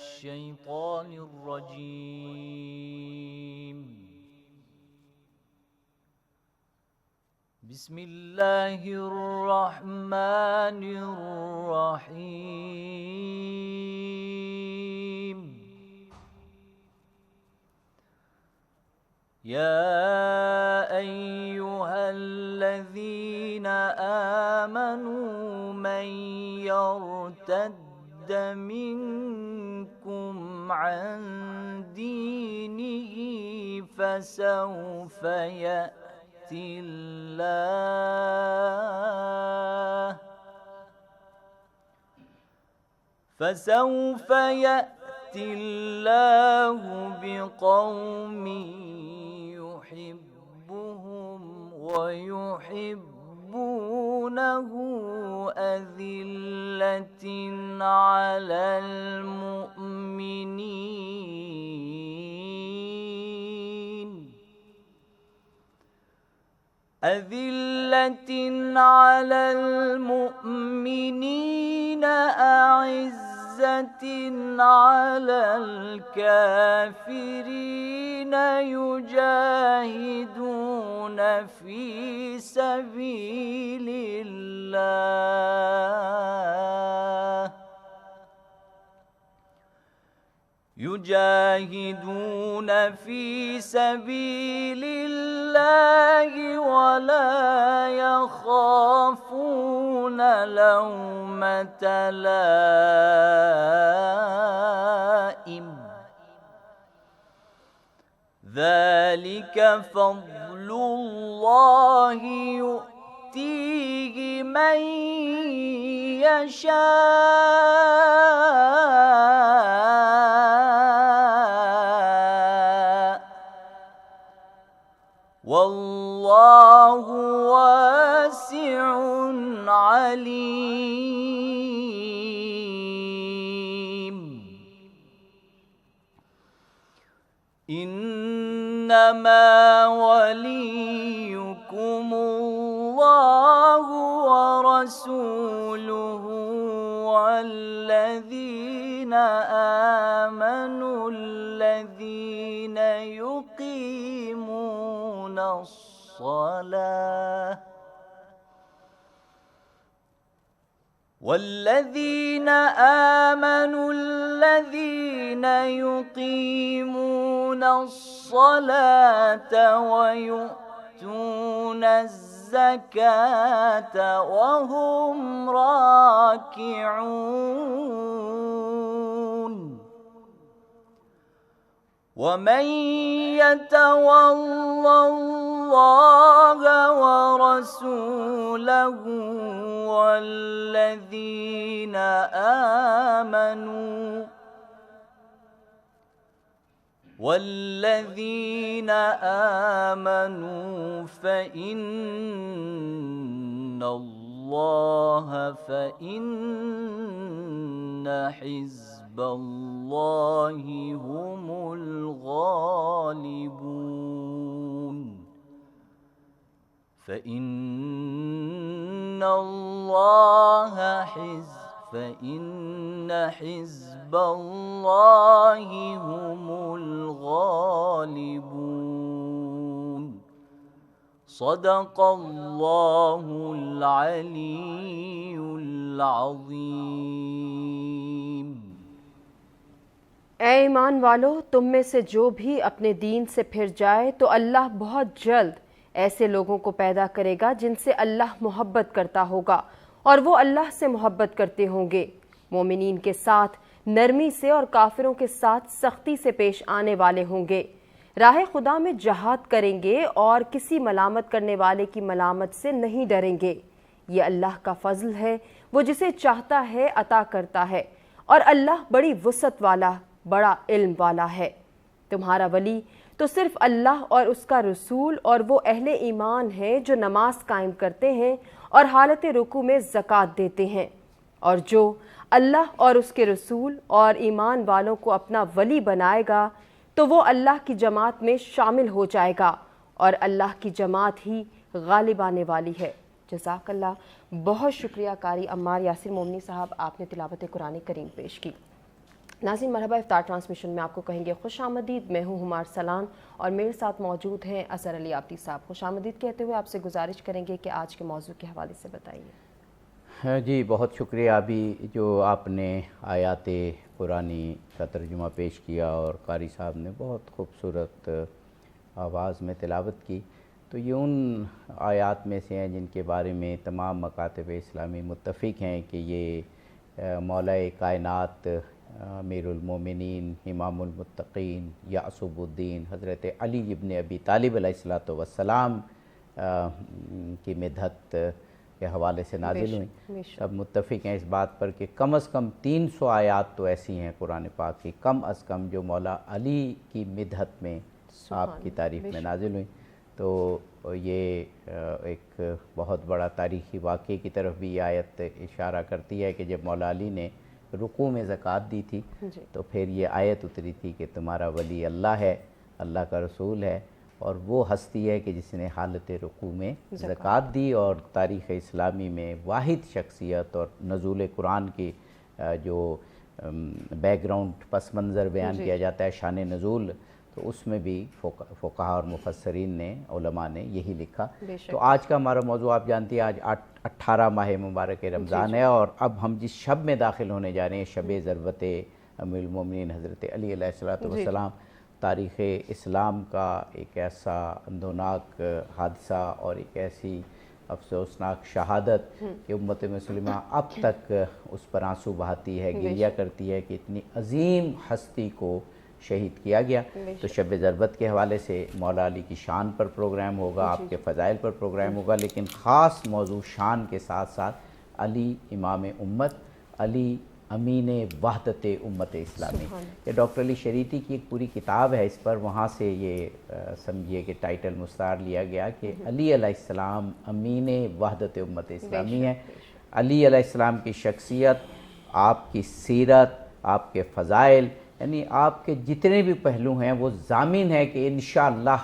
الشيطان الرجيم. بسم الله الرحمن الرحيم. يا أيها الذين آمنوا من يرتد منكم عن دينه فسوف يأتي الله بقوم يحبهم ويحبونه أذلة على المؤمنين أعزة على الكافرين يجاهدون في سبيل الله ولا يخافون لومة لائم. ذلك فضل الله يؤتيه من يشاء والله واسع عليم. إنما وليكم الله ورسوله والذين آمنوا الذين يقيمون الصلاة ويؤتون الزكاة وهم راكعون. ومن يتول الله ورسوله والذين آمنوا فإن حزب الله هم الغالبون. فإن حزب الله هم الغالبون. صدق الله العلي العظيم. اے ایمان والو، تم میں سے جو بھی اپنے دین سے پھر جائے تو اللہ بہت جلد ایسے لوگوں کو پیدا کرے گا جن سے اللہ محبت کرتا ہوگا اور وہ اللہ سے محبت کرتے ہوں گے، مومنین کے ساتھ نرمی سے اور کافروں کے ساتھ سختی سے پیش آنے والے ہوں گے، راہ خدا میں جہاد کریں گے اور کسی ملامت کرنے والے کی ملامت سے نہیں ڈریں گے۔ یہ اللہ کا فضل ہے، وہ جسے چاہتا ہے عطا کرتا ہے، اور اللہ بڑی وسعت والا، بڑا علم والا ہے۔ تمہارا ولی تو صرف اللہ اور اس کا رسول اور وہ اہل ایمان ہیں جو نماز قائم کرتے ہیں اور حالت رکوع میں زکوٰۃ دیتے ہیں، اور جو اللہ اور اس کے رسول اور ایمان والوں کو اپنا ولی بنائے گا تو وہ اللہ کی جماعت میں شامل ہو جائے گا، اور اللہ کی جماعت ہی غالب آنے والی ہے۔ جزاک اللہ۔ بہت شکریہ قاری عمار یاسر مومنی صاحب، آپ نے تلاوت قرآن کریم پیش کی۔ ناظرین مرحبا، افطار ٹرانسمیشن میں آپ کو کہیں گے خوش آمدید. میں ہوں ہمار سلان اور میرے ساتھ موجود ہیں اظہر علی عابدی صاحب. خوش آمدید کہتے ہوئے آپ سے گزارش کریں گے کہ آج کے موضوع کے حوالے سے بتائیے. جی بہت شکریہ. ابھی جو آپ نے آیات قرآنی کا ترجمہ پیش کیا اور قاری صاحب نے بہت خوبصورت آواز میں تلاوت کی، تو یہ ان آیات میں سے ہیں جن کے بارے میں تمام مکاتب اسلامی متفق ہیں کہ یہ مولا کائنات، امیر المومنین، امام المتقین، یعصب الدین حضرت علی ابن ابی طالب علیہ السلام کی مدحت کے حوالے سے نازل ہوئیں. سب متفق ہیں اس بات پر کہ کم از کم 300 آیات تو ایسی ہیں قرآن پاک کی کم از کم جو مولا علی کی مدحت میں آپ کی تعریف میں نازل ہوئیں. تو یہ ایک بہت بڑا تاریخی واقعے کی طرف بھی یہ آیت اشارہ کرتی ہے کہ جب مولا علی نے رکوع میں زکوٰۃ دی تھی تو پھر یہ آیت اتری تھی کہ تمہارا ولی اللہ ہے، اللہ کا رسول ہے، اور وہ ہستی ہے کہ جس نے حالت رکوع میں زکوٰۃ دی. اور تاریخ اسلامی میں واحد شخصیت اور نزول قرآن کی جو بیک گراؤنڈ پس منظر بیان کیا جاتا ہے، شان نزول، تو اس میں بھی فقہاء اور مفسرین نے، علماء نے یہی لکھا. تو آج کا ہمارا موضوع آپ جانتی ہیں، آج 18 ماہ مبارک رمضان ہے، اور اب ہم جس شب میں داخل ہونے جا رہے ہیں، شب ضربت امیر المومنین حضرت علی علیہ السلام، تاریخ اسلام کا ایک ایسا اندوناک حادثہ اور ایک ایسی افسوسناک شہادت کہ امت مسلمہ اب تک اس پر آنسو بہاتی ہے، گریہ کرتی ہے کہ اتنی عظیم ہستی کو شہید کیا گیا. تو شب ضربت کے حوالے سے مولا علی کی شان پر پروگرام ہوگا، آپ کے فضائل پر پروگرام ہوگا، لیکن خاص موضوع شان کے ساتھ ساتھ علی امام امت، علی امین وحدت امت اسلامی. یہ ڈاکٹر علی شریعتی کی ایک پوری کتاب ہے اس پر، وہاں سے یہ سمجھیے کہ ٹائٹل مستعار لیا گیا کہ علی علیہ السلام امین وحدت امت اسلامی ہے. علی علیہ السلام کی شخصیت، آپ کی سیرت، آپ کے فضائل، یعنی آپ کے جتنے بھی پہلو ہیں وہ ضامن ہے کہ انشاءاللہ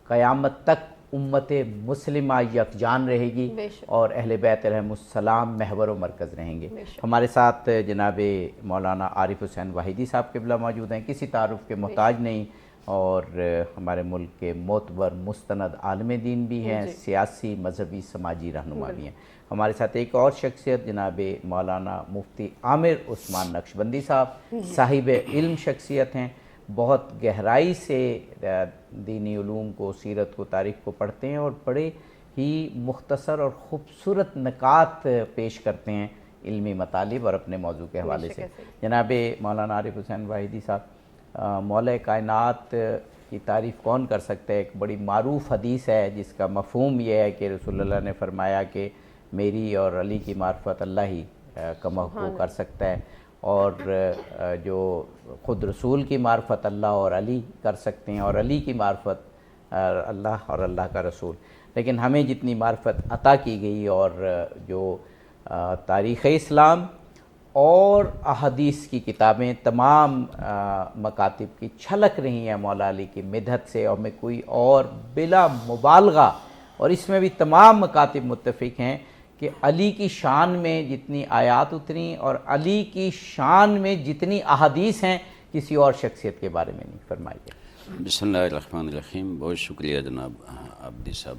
قیامت تک امت مسلمہ یکجان رہے گی اور اہل بیت علیہم السلام محور و مرکز رہیں گے. ہمارے ساتھ جناب مولانا عارف حسین واحدی صاحب قبلہ موجود ہیں، کسی تعارف کے محتاج نہیں، اور ہمارے ملک کے معتبر مستند عالم دین بھی ہیں، سیاسی مذہبی سماجی رہنما بھی ہیں. ہمارے ساتھ ایک اور شخصیت جناب مولانا مفتی عامر عثمان نقشبندی صاحب، صاحب علم شخصیت ہیں، بہت گہرائی سے دینی علوم کو، سیرت کو، تاریخ کو پڑھتے ہیں اور بڑے ہی مختصر اور خوبصورت نکات پیش کرتے ہیں علمی مطالب اور اپنے موضوع کے حوالے سے. جناب مولانا عارف حسین واحدی صاحب، مولا کائنات کی تعریف کون کر سکتا ہے؟ ایک بڑی معروف حدیث ہے جس کا مفہوم یہ ہے کہ رسول اللہ نے فرمایا کہ میری اور علی کی معرفت اللہ ہی کما کو کر سکتا ہے، اور جو خود رسول کی معرفت اللہ اور علی کر سکتے ہیں، اور علی کی معرفت اللہ اور اللہ کا رسول. لیکن ہمیں جتنی معرفت عطا کی گئی اور جو تاریخ اسلام اور احادیث کی کتابیں تمام مکاتب کی چھلک رہی ہیں مولا علی کی مدحت سے، اور میں کوئی اور بلا مبالغہ، اور اس میں بھی تمام مکاتب متفق ہیں کہ علی کی شان میں جتنی آیات اتریں اور علی کی شان میں جتنی احادیث ہیں کسی اور شخصیت کے بارے میں نہیں. فرمائیے. بسم اللہ الرحمن الرحیم. بہت شکریہ جناب عابدی صاحب.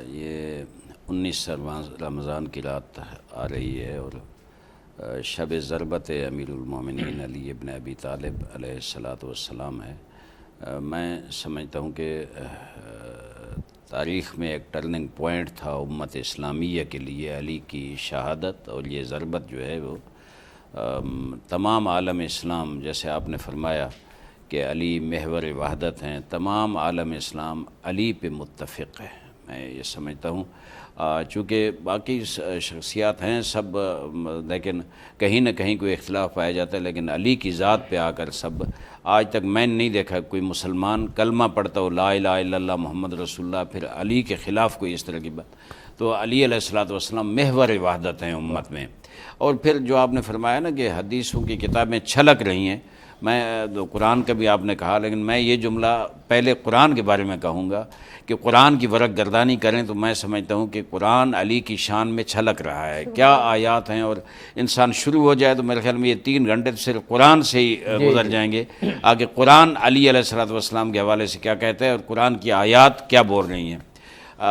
یہ 19 رمضان کی رات آ رہی ہے اور شب ضربت امیر المومنین علی ابن ابی طالب علیہ السلام ہے. میں سمجھتا ہوں کہ تاریخ میں ایک ٹرننگ پوائنٹ تھا امت اسلامیہ کے لیے علی کی شہادت، اور یہ ضربت جو ہے وہ تمام عالم اسلام، جیسے آپ نے فرمایا کہ علی محور وحدت ہیں، تمام عالم اسلام علی پہ متفق ہے. میں یہ سمجھتا ہوں چونکہ باقی شخصیات ہیں سب، لیکن کہیں نہ کہیں کوئی اختلاف پایا جاتا ہے، لیکن علی کی ذات پہ آ کر سب، آج تک میں نے نہیں دیکھا کوئی مسلمان کلمہ پڑھتا ہو لا الہ الا اللہ محمد رسول اللہ پھر علی کے خلاف کوئی اس طرح کی بات. تو علی علیہ السلام محور وحدت ہیں امت میں. اور پھر جو آپ نے فرمایا نا کہ حدیثوں کی کتابیں چھلک رہی ہیں، میں قرآن کا بھی آپ نے کہا، لیکن میں یہ جملہ پہلے قرآن کے بارے میں کہوں گا کہ قرآن کی ورق گردانی کریں تو میں سمجھتا ہوں کہ قرآن علی کی شان میں چھلک رہا ہے، کیا آیات ہیں، اور انسان شروع ہو جائے تو میرے خیال میں یہ 3 گھنٹے تو صرف قرآن سے ہی گزر جائیں گے، آگے قرآن علی علیہ الصلوۃ والسلام کے حوالے سے کیا کہتا ہے اور قرآن کی آیات کیا بول رہی ہیں۔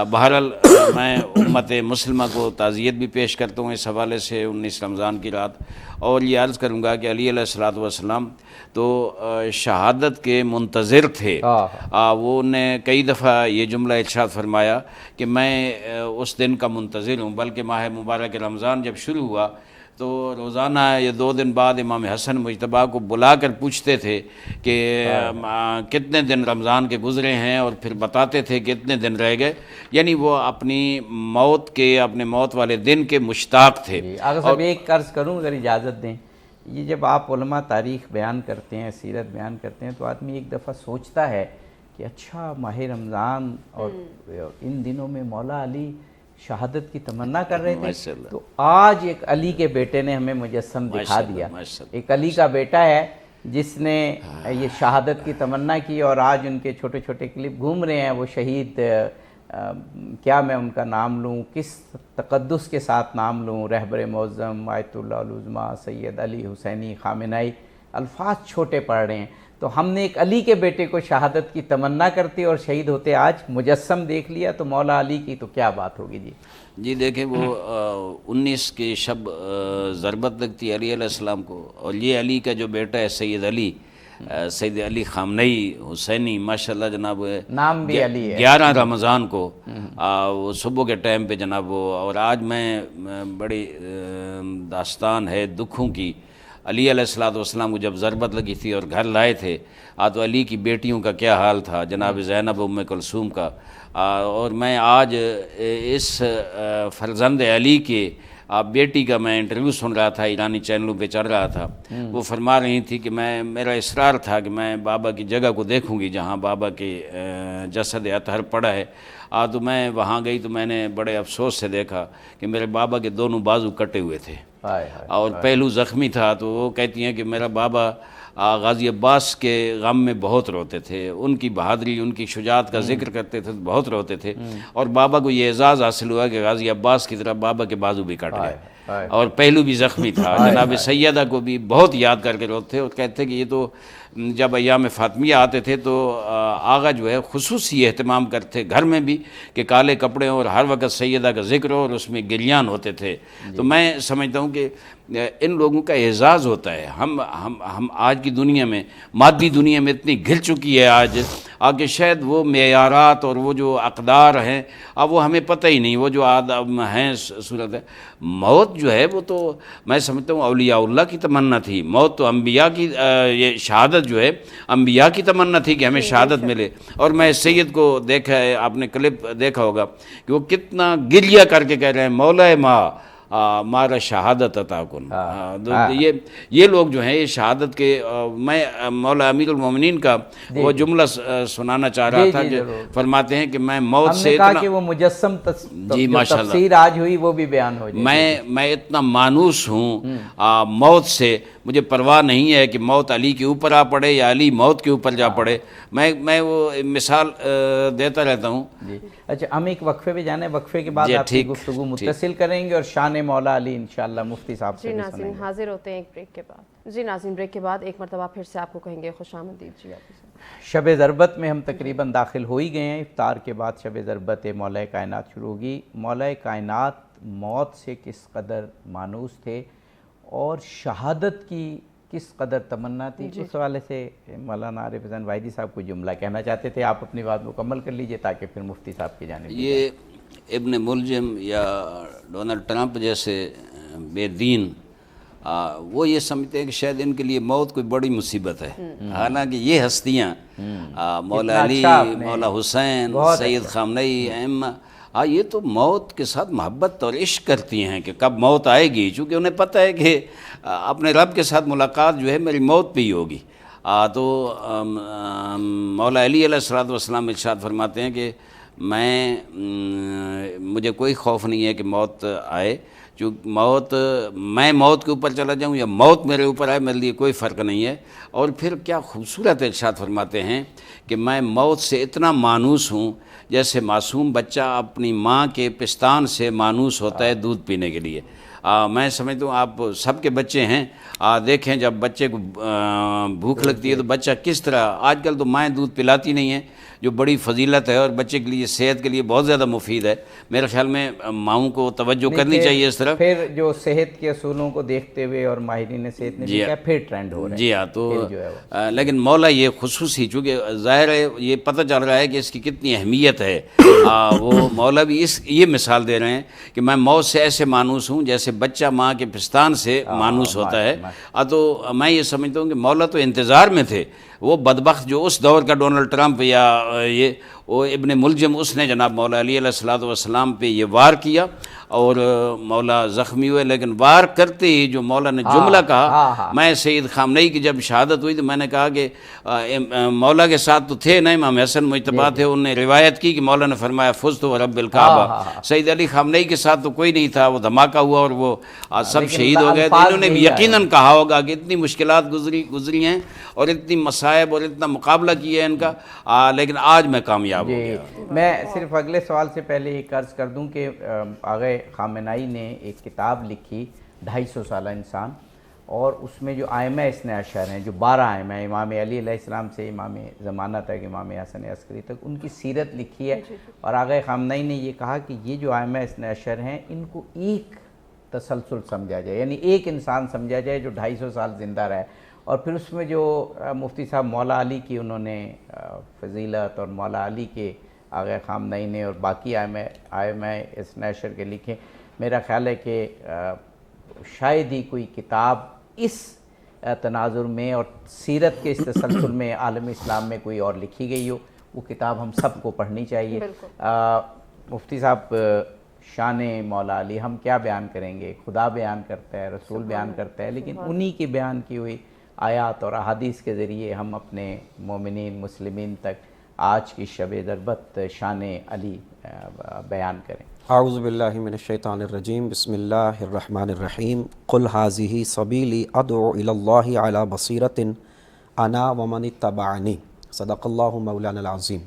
بہرحال میں امت مسلمہ کو تعزیت بھی پیش کرتا ہوں اس حوالے سے 19 رمضان کی رات، اور یہ عرض کروں گا کہ علی علیہ الصلوۃ والسلام تو شہادت کے منتظر تھے۔ وہ نے کئی دفعہ یہ جملہ ارشاد فرمایا کہ میں اس دن کا منتظر ہوں، بلکہ ماہ مبارک رمضان جب شروع ہوا تو روزانہ یہ 2 دن بعد امام حسن مجتبیٰ کو بلا کر پوچھتے تھے کہ کتنے دن رمضان کے گزرے ہیں، اور پھر بتاتے تھے کہ کتنے دن رہ گئے، یعنی وہ اپنی موت کے، اپنے موت والے دن کے مشتاق تھے۔ آغا صاحب ایک عرض کروں اگر اجازت دیں، یہ جب آپ علماء تاریخ بیان کرتے ہیں، سیرت بیان کرتے ہیں، تو آدمی ایک دفعہ سوچتا ہے کہ اچھا ماہ رمضان اور ان دنوں میں مولا علی شہادت کی تمنا کر رہے تھے، تو آج ایک علی کے بیٹے نے ہمیں مجسم دکھا دیا، ایک علی کا بیٹا ہے جس نے یہ شہادت کی تمنا کی، اور آج ان کے چھوٹے چھوٹے کلپ گھوم رہے ہیں، وہ شہید کیا میں ان کا نام لوں، کس تقدس کے ساتھ نام لوں، رہبر معظم آیت اللہ العظمیٰ سید علی حسینی خامنائی، الفاظ چھوٹے پڑ رہے ہیں، تو ہم نے ایک علی کے بیٹے کو شہادت کی تمنا کرتے اور شہید ہوتے آج مجسم دیکھ لیا، تو مولا علی کی تو کیا بات ہوگی جی دیکھیں وہ 19 کی شب ضربت لگتی علی علیہ السلام کو، اور یہ علی کا جو بیٹا ہے سید علی خامنئی حسینی، ماشاءاللہ جناب، نام بھی علی ہے، 11 رمضان کو وہ صبح کے ٹائم پہ جناب وہ، اور آج میں بڑی داستان ہے دکھوں کی، علی علیہ الصلوۃ والسلام کو جب ضربت لگی تھی اور گھر لائے تھے تو علی کی بیٹیوں کا کیا حال تھا، جناب زینب ام کلثوم کا، اور میں آج اس فرزند علی کے بیٹی کا میں انٹرویو سن رہا تھا، ایرانی چینلوں پہ چل رہا تھا، وہ فرما رہی تھی کہ میرا اصرار تھا کہ میں بابا کی جگہ کو دیکھوں گی جہاں بابا کے جسد اطہر پڑا ہے، تو میں وہاں گئی تو میں نے بڑے افسوس سے دیکھا کہ میرے بابا کے دونوں بازو کٹے ہوئے تھے اور پہلو زخمی تھا، تو وہ کہتی ہیں کہ میرا بابا غازی عباس کے غم میں بہت روتے تھے، ان کی بہادری، ان کی شجاعت کا ذکر کرتے تھے، بہت روتے تھے، اور بابا کو یہ اعزاز حاصل ہوا کہ غازی عباس کی طرح بابا کے بازو بھی کٹ گئے اور پہلو بھی زخمی تھا۔ جناب سیدہ کو بھی بہت یاد کر کے روتے تھے، اور کہتے کہ یہ تو جب ایام فاطمیہ آتے تھے تو آغا جو ہے خصوصی اہتمام کرتے گھر میں بھی کہ کالے کپڑے اور ہر وقت سیدہ کا ذکر ہو، اور اس میں گریان ہوتے تھے۔ تو میں سمجھتا ہوں کہ ان لوگوں کا اعزاز ہوتا ہے۔ ہم آج کی دنیا میں، مادی دنیا میں اتنی گھل چکی ہے آج کہ شاید وہ معیارات اور وہ جو اقدار ہیں اب وہ ہمیں پتہ ہی نہیں، وہ جو آدم ہیں صورت ہے۔ موت جو ہے وہ تو میں سمجھتا ہوں اولیاء اللہ کی تمنا تھی، موت تو انبیاء کی، یہ شہادت جو ہے انبیاء کی تمنا تھی کہ ہمیں شہادت ملے۔ اور میں سید کو دیکھا ہے، آپ نے کلپ دیکھا ہوگا کہ وہ کتنا گریہ کر کے کہہ رہے ہیں مولا ماں مارا شہادت عطا کن۔ یہ لوگ جو ہیں یہ شہادت کے، میں مولا امیر المومنین کا وہ جملہ سنانا چاہ رہا تھا کہ فرماتے ہیں کہ میں موت سے اتنا کہ وہ مجسم تفسیر آج ہوئی وہ بھی بیان ہو جائے، میں اتنا مانوس ہوں موت سے، مجھے پرواہ نہیں ہے کہ موت علی کے اوپر آ پڑے یا علی موت کے اوپر جا پڑے، میں وہ مثال دیتا رہتا ہوں۔ اچھا ہم ایک وقفے پہ جانے، وقفے کے بعد آپ کی گفتگو متصل کریں گے اور شان مولا علی انشاءاللہ مفتی صاحب سے بھی سنیں گے۔ ناظرین حاضر ہوتے ہیں ایک بریک کے بعد۔ جی ناظرین بریک کے بعد ایک مرتبہ پھر سے آپ کو کہیں گے خوش آمدید۔ جی شب ضربت میں ہم تقریباً داخل ہو ہی گئے ہیں، افطار کے بعد شب ضربت مولا کائنات شروع ہوگی۔ مولا کائنات موت سے کس قدر مانوس تھے اور شہادت کی کس قدر تمنا تھی، اس حوالے سے مولانا عارف حسین واحدی صاحب کو جملہ کہنا چاہتے تھے، آپ اپنی بات مکمل کر لیجئے تاکہ پھر مفتی صاحب کی جانب۔ یہ ابن ملجم یا ڈونلڈ ٹرمپ جیسے بے دین وہ یہ سمجھتے ہیں کہ شاید ان کے لیے موت کوئی بڑی مصیبت ہے، حالانکہ یہ ہستیاں مولا علی، مولا حسین، سید خامنئی، ائمہ، یہ تو موت کے ساتھ محبت اور عشق کرتی ہیں کہ کب موت آئے گی، چونکہ انہیں پتہ ہے کہ اپنے رب کے ساتھ ملاقات جو ہے میری موت پہ ہی ہوگی۔ تو مولا علی علیہ الصلوۃ والسلام ارشاد فرماتے ہیں کہ مجھے کوئی خوف نہیں ہے کہ موت آئے، چونکہ میں موت کے اوپر چلا جاؤں یا موت میرے اوپر آئے، میرے لیے کوئی فرق نہیں ہے۔ اور پھر کیا خوبصورت ارشاد فرماتے ہیں کہ میں موت سے اتنا مانوس ہوں جیسے معصوم بچہ اپنی ماں کے پستان سے مانوس ہوتا ہے دودھ پینے کے لیے۔ میں سمجھتا ہوں آپ سب کے بچے ہیں، دیکھیں جب بچے کو بھوک لگتی ہے تو بچہ کس طرح، آج کل تو مائیں دودھ پلاتی نہیں ہیں، جو بڑی فضیلت ہے اور بچے کے لیے صحت کے لیے بہت زیادہ مفید ہے۔ میرے خیال میں ماؤں کو توجہ کرنی چاہیے اس طرف۔ پھر جو صحت کے اصولوں کو دیکھتے ہوئے اور ماہرین صحت نے بھی کہا پھر ٹرینڈ ہو رہا ہے۔ جی ہاں، تو لیکن مولا یہ خصوصی، چونکہ ظاہر ہے یہ پتہ چل رہا ہے کہ اس کی کتنی اہمیت ہے، وہ مولا بھی یہ مثال دے رہے ہیں کہ میں موت سے ایسے مانوس ہوں جیسے بچہ ماں کے پستان سے مانوس ہوتا ہے۔ تو میں یہ سمجھتا ہوں کہ مولا تو انتظار میں تھے، وہ بدبخت جو اس دور کا ڈونلڈ ٹرمپ یا وہ ابن ملجم، اس نے جناب مولا علی علیہ الصلوۃ والسلام پہ یہ وار کیا اور مولا زخمی ہوئے، لیکن وار کرتے ہی جو مولا نے جملہ کہا، میں سید خامنئی کی جب شہادت ہوئی تو میں نے کہا کہ مولا کے ساتھ تو تھے نا امام حسن مجتبیٰ تھے، انہوں نے روایت کی کہ مولا نے فرمایا فزت ورب الکعبہ۔ سید علی خامنئی کے ساتھ تو کوئی نہیں تھا، وہ دھماکہ ہوا اور وہ سب شہید ہو گئے۔ تو انہوں نے بھی یقیناً کہا ہوگا کہ اتنی مشکلات گزری ہیں اور اتنی مصائب اور اتنا مقابلہ کیا ہے ان کا، لیکن آج میں کامیاب ہو گیا۔ میں صرف اگلے سوال سے پہلے ایک عرض کر دوں کہ آغا خامنائی نے ایک کتاب لکھی 250 سالہ انسان، اور اس میں جو ائمہ اثنا عشر ہیں، جو 12 ائمہ، امام علی علیہ السلام سے امام زمانہ تک، امام حسن عسکری تک، ان کی سیرت لکھی ہے۔ اور آغا خامنائی نے یہ کہا کہ یہ جو ائمہ اثنا عشر ہیں ان کو ایک تسلسل سمجھا جائے، یعنی ایک انسان سمجھا جائے جو 250 سال زندہ رہے۔ اور پھر اس میں جو مفتی صاحب مولا علی کی انہوں نے فضیلت، اور مولا علی کے آغا خامنائی نے اور باقی ائمہ اثنا عشر کے لکھے، میرا خیال ہے کہ شاید ہی کوئی کتاب اس تناظر میں اور سیرت کے اس تسلسل میں عالم اسلام میں کوئی اور لکھی گئی ہو۔ وہ کتاب ہم سب کو پڑھنی چاہیے۔ مفتی صاحب، شان مولا علی ہم کیا بیان کریں گے؟ خدا بیان کرتا ہے، رسول بیان کرتا ہے، لیکن انہی کی بیان کی ہوئی آیات اور احادیث کے ذریعے ہم اپنے مومنین مسلمین تک آج کی شب ضربت شان علی بیان کریں۔ اعوذ باللہ من الشیطان الرجیم، بسم اللہ الرحمن الرحیم، قل ھذہ سبیلی ادعو الی اللہ علی بصیرۃ انا ومن اتبعنی، صدق اللہ مولانا العظیم۔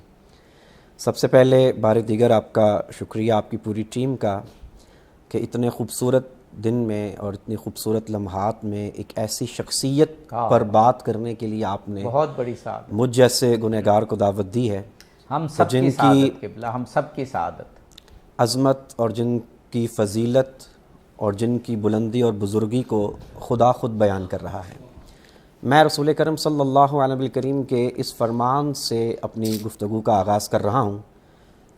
سب سے پہلے بار دیگر آپ کا شکریہ، آپ کی پوری ٹیم کا، کہ اتنے خوبصورت دن میں اور اتنی خوبصورت لمحات میں ایک ایسی شخصیت پر بات کرنے کے لیے آپ نے بہت بڑی سعادت مجھ جیسے گنہگار کو دعوت دی ہے۔ ہم سب کی سعادت قبلہ، ہم سب کی سعادت، عظمت اور جن کی فضیلت اور جن کی بلندی اور بزرگی کو خدا خود بیان کر رہا ہے۔ میں رسول کرم صلی اللہ علیہ وسلم کے اس فرمان سے اپنی گفتگو کا آغاز کر رہا ہوں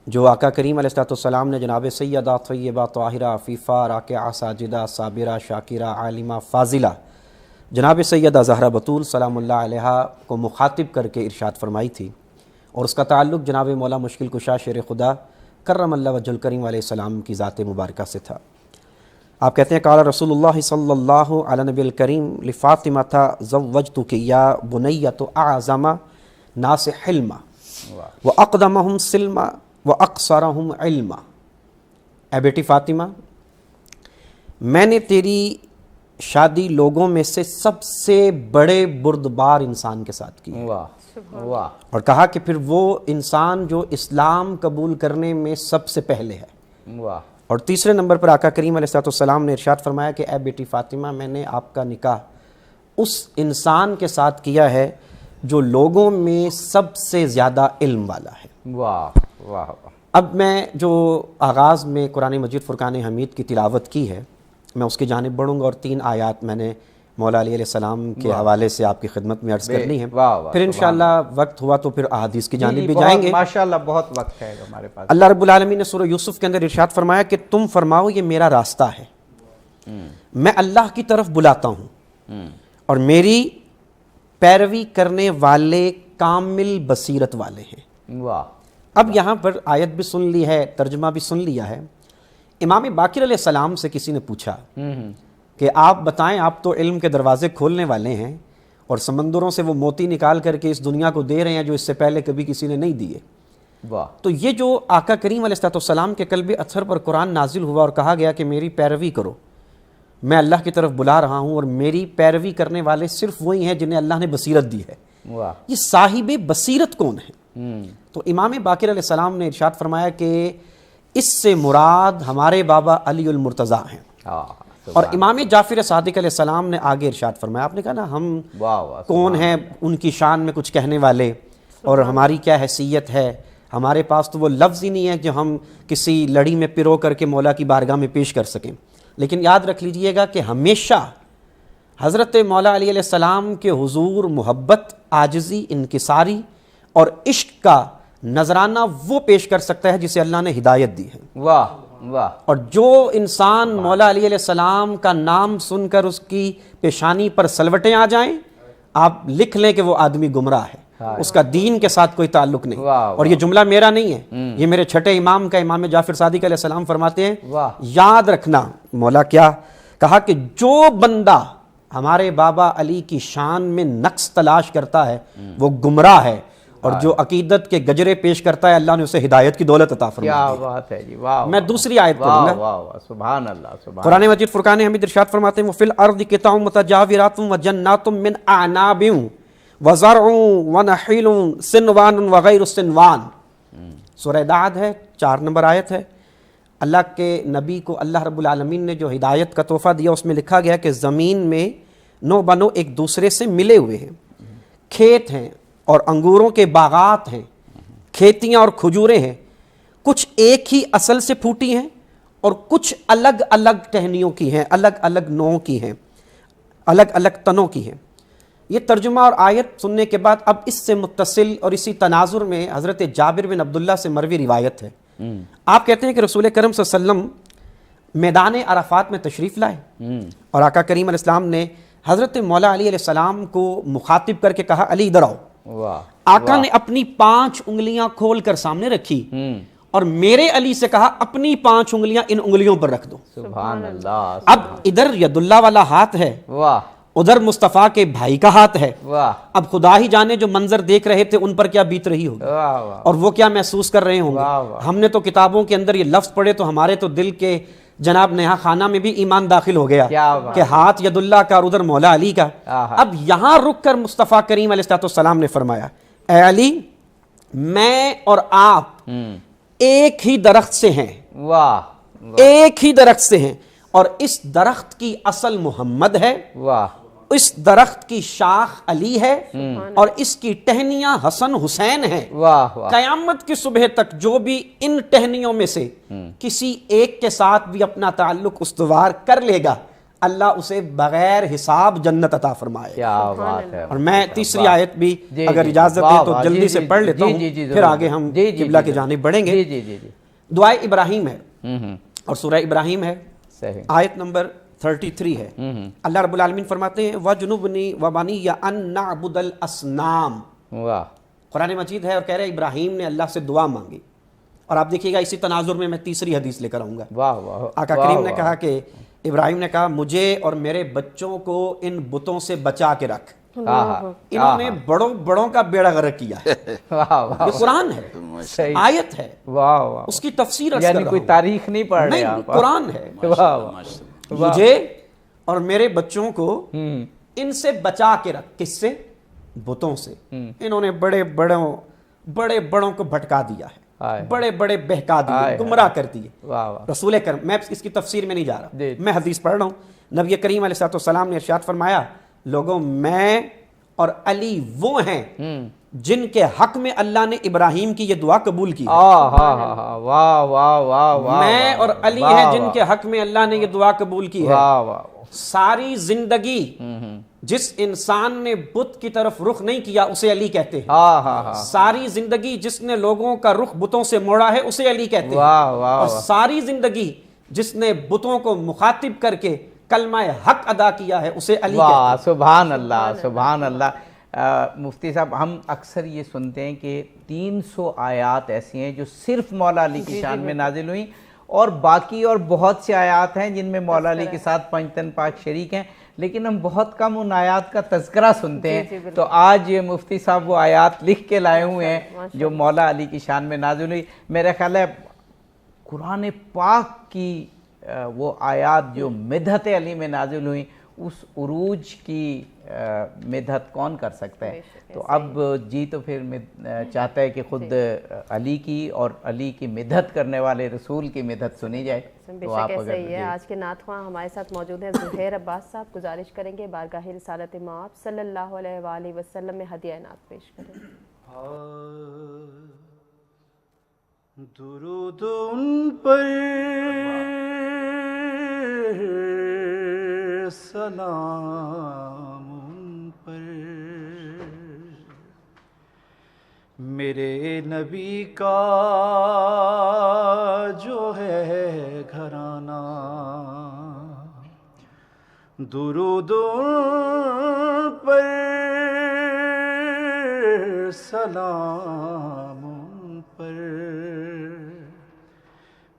جو آقا کریم علیہ السلام نے جناب سیدہ طیبہ طاہرہ عفیفہ راکعہ ساجدہ صابرہ شاکرہ عالمہ فاضلہ جناب سیدہ زہرا بطول سلام اللہ علیہا کو مخاطب کر کے ارشاد فرمائی تھی، اور اس کا تعلق جناب مولا مشکل کشا شیر خدا کرم اللہ وجہ الکریم علیہ السلام کی ذات مبارکہ سے تھا۔ آپ کہتے ہیں قال رسول اللہ صلی اللہ علیہ نبی الکریم لفاطمہ زوجتک یا بنیۃ اعظم ناس حلما واقدمہم سلما واقصرہم علما۔ اے بیٹی فاطمہ، میں نے تیری شادی لوگوں میں سے سب سے بڑے بردبار انسان کے ساتھ کی، واہ، اور کہا کہ پھر وہ انسان جو اسلام قبول کرنے میں سب سے پہلے ہے۔ واہ۔ اور تیسرے نمبر پر آقا کریم علیہ السلام نے ارشاد فرمایا کہ اے بیٹی فاطمہ، میں نے آپ کا نکاح اس انسان کے ساتھ کیا ہے جو لوگوں میں سب سے زیادہ علم والا ہے۔ واہ واہ۔ اب میں جو آغاز میں قرآن مجید فرقان حمید کی تلاوت کی ہے، میں اس کی جانب بڑھوں گا، اور 3 آیات میں نے مولا علی علیہ السلام کے حوالے سے آپ کی خدمت میں عرض کرنی ہے۔ پھر انشاءاللہ وقت ہوا تو پھر احادیث کی جانب بھی جائیں گے۔ ماشاءاللہ بہت وقت ہے ہمارے پاس۔ اللہ رب العالمین نے سورہ یوسف کے اندر ارشاد فرمایا کہ تم فرماؤ یہ میرا راستہ ہے، میں اللہ کی طرف بلاتا ہوں، اور میری پیروی کرنے والے کامل بصیرت والے ہیں۔ واہ۔ اب یہاں پر آیت بھی سن لی ہے، ترجمہ بھی سن لیا ہے۔ امام باقر علیہ السلام سے کسی نے پوچھا کہ آپ بتائیں، آپ تو علم کے دروازے کھولنے والے ہیں اور سمندروں سے وہ موتی نکال کر کے اس دنیا کو دے رہے ہیں جو اس سے پہلے کبھی کسی نے نہیں دیے۔ واہ۔ تو یہ جو آقا کریم علیہ السلام کے قلب اطہر پر قرآن نازل ہوا اور کہا گیا کہ میری پیروی کرو، میں اللہ کی طرف بلا رہا ہوں اور میری پیروی کرنے والے صرف وہی ہیں جنہیں اللہ نے بصیرت دی ہے. واہ. یہ صاحب بصیرت کون ہے؟ تو امام باقر علیہ السلام نے ارشاد فرمایا کہ اس سے مراد ہمارے بابا علی المرتضیٰ ہیں. اور امام جعفر صادق علیہ السلام نے آگے ارشاد فرمایا، آپ نے کہا نا ہم کون ہیں ان کی شان میں کچھ کہنے والے اور ہماری کیا حیثیت ہے، ہمارے پاس تو وہ لفظ ہی نہیں ہے جو ہم کسی لڑی میں پرو کر کے مولا کی بارگاہ میں پیش کر سکیں. لیکن یاد رکھ لیجئے گا کہ ہمیشہ حضرت مولا علی علیہ السلام کے حضور محبت، عاجزی، انکساری اور عشق کا نذرانہ وہ پیش کر سکتا ہے جسے اللہ نے ہدایت دی ہے. واہ واہ. اور جو انسان مولا علی علیہ السلام کا نام سن کر اس کی پیشانی پر سلوٹیں آ جائیں، آپ لکھ لیں کہ وہ آدمی گمراہ ہے، اس کا دین کے ساتھ کوئی تعلق نہیں. اور یہ جملہ میرا نہیں ہے، یہ میرے چھٹے امام کا، امام جعفر صادق علیہ السلام فرماتے ہیں یاد رکھنا مولا کیا کہا کہ جو بندہ ہمارے بابا علی کی شان میں نقص تلاش کرتا ہے وہ گمراہ ہے، اور جو عقیدت کے گجرے پیش کرتا ہے اللہ نے اسے ہدایت کی دولت عطا فرمائی. کیا بات ہے جی. واہ. میں دوسری آیت پڑھوں گا. واہ واہ. سبحان اللہ. سبحان. قرآن مجید فرقان حمید ارشاد فرماتے ہیں وَفِي الْأَرْضِ قِطَعٌ مُتَجَاوِرَاتٌ وَجَنَّاتٌ مِّنْ أَعْنَابٍ وَزَرْعٌ وَنَخِيلٌ صِنْوَانٌ وَغَيْرُ صِنْوَانٍ. سورہ دعد ہے، 4 نمبر آیت ہے. اللہ کے نبی کو اللہ رب العالمین نے جو ہدایت کا تحفہ دیا اس میں لکھا گیا کہ زمین میں نو بنو ایک دوسرے سے ملے ہوئے ہیں، کھیت ہیں اور انگوروں کے باغات ہیں، کھیتیاں اور کھجوریں ہیں، کچھ ایک ہی اصل سے پھوٹی ہیں اور کچھ الگ الگ ٹہنیوں کی ہیں، الگ الگ نوعوں کی ہیں، الگ الگ تنوں کی ہیں. یہ ترجمہ اور آیت سننے کے بعد اب اس سے متصل اور اسی تناظر میں حضرت جابر بن عبداللہ سے مروی روایت ہے. آپ کہتے ہیں کہ رسول کرم صلی اللہ علیہ وسلم میدان عرفات میں تشریف لائے اور آقا کریم علیہ السلام نے حضرت مولا علی علیہ السلام کو مخاطب کر کے کہا علی ادھر آؤ. آقا نے اپنی 5 انگلیاں کھول کر سامنے رکھی اور میرے علی سے کہا اپنی 5 انگلیاں ان انگلیوں پر رکھ دو. سبحان اللہ. اب ادھر ید اللہ والا ہاتھ ہے، واہ. ادھر مصطفیٰ کے بھائی کا ہاتھ ہے. واہ. اب خدا ہی جانے جو منظر دیکھ رہے تھے ان پر کیا بیت رہی ہوگی واہ واہ. اور وہ کیا محسوس کر رہے ہوں گے. ہم نے تو کتابوں کے اندر یہ لفظ پڑھے تو ہمارے تو دل کے جناب نہا خانہ میں بھی ایمان داخل ہو گیا کہ ہاتھ ید اللہ کا اور ادھر مولا علی کا. اب یہاں رک کر مصطفیٰ کریم علیہ السلام نے فرمایا اے علی میں اور آپ ایک ہی درخت سے ہیں. واہ. ایک ہی درخت سے ہیں اور اس درخت کی اصل محمد ہے. واہ. اس درخت کی شاخ علی ہے اور اس کی ٹہنیاں حسن حسین ہیں. واہ واہ. قیامت کی صبح تک جو بھی ان ٹہنیوں میں سے کسی ایک کے ساتھ بھی اپنا تعلق استوار کر لے گا اللہ اسے بغیر حساب جنت عطا فرمائے. کیا بات ہے. اور میں تیسری آیت بھی اگر اجازت دے تو جلدی سے پڑھ لیتا ہوں، پھر آگے ہم قبلہ کی جانب بڑھیں گے. دعائے ابراہیم ہے اور سورہ ابراہیم ہے، آیت نمبر 33 ہے. اللہ رب العالمین فرماتے ہیں وَجْنُبْنِي وَبَنِيَّ أَن نَعْبُدَ الْأَصْنَامَ. واہ. قرآن مجید ہے اور کہہ رہے ابراہیم نے اللہ سے دعا مانگی. اور آپ دیکھیے گا اسی تناظر میں تیسری حدیث لے کر آؤں گا. واہ واہ. آقا کریم نے کہا کہ ابراہیم نے کہا مجھے اور میرے بچوں کو ان بتوں سے بچا کے رکھ. انہوں نے بڑوں کا بیڑا غرق کیا ہے. یہ قرآن ہے، آیت ہے، اس کی تفسیر عرض کر رہا ہوں. کوئی تاریخ نہیں پڑھ رہے آپ. قرآن ہے. مجھے اور میرے بچوں کو ان سے بچا کے رکھ. کس سے؟ بتوں سے. انہوں نے بڑے بڑوں کو بھٹکا دیا ہے، بڑے بہکا دیے، گمراہ کر دیے. رسول کرم، میں اس کی تفسیر میں نہیں جا رہا، میں حدیث پڑھ رہا ہوں. نبی کریم علیہ السلام نے ارشاد فرمایا لوگوں میں اور علی وہ ہیں جن کے حق میں اللہ نے ابراہیم کی یہ دعا قبول کی. میں اور علی ہیں جن کے حق میں اللہ نے یہ دعا قبول کی ہے. ساری زندگی جس انسان نے بت کی طرف رخ نہیں کیا اسے علی کہتے ہیں. ساری زندگی جس نے لوگوں کا رخ بتوں سے موڑا ہے اسے علی کہتے ہیں. اور ساری زندگی جس نے بتوں کو مخاطب کر کے کلمہ حق ادا کیا ہے اسے علی کہتے ہیں. سبحان اللہ. سبحان اللہ. مفتی صاحب ہم اکثر یہ سنتے ہیں کہ 300 آیات ایسی ہیں جو صرف مولا علی کی شان میں نازل ہوئیں اور باقی اور بہت سے آیات ہیں جن میں مولا علی کے ساتھ پنجتن پاک شریک ہیں، لیکن ہم بہت کم ان آیات کا تذکرہ سنتے ہیں. تو آج یہ مفتی صاحب وہ آیات لکھ کے لائے ہوئے ہیں جو مولا علی کی شان میں نازل ہوئی. میرا خیال ہے قرآن پاک کی وہ آیات جو مدحت علی میں نازل ہوئیں اس عروج کی مدحت کون کر سکتا ہے؟ تو اب جی تو پھر چاہتا ہے کہ خود علی کی اور علی کی مدحت کرنے والے رسول کی مدحت سنی جائے. بے شک ایسا ہی ہے. آج کے نعت خواں ہمارے ساتھ موجود ہیں زہیر عباس صاحب. گزارش کریں گے بارگاہ رسالت مآب صلی اللہ علیہ وآلہ وسلم میں ہدیہ نعت پیش کریں. درود ان پر، سلام ان پر، میرے نبی کا جو ہے گھرانہ. درود ان پر، سلام ان پر،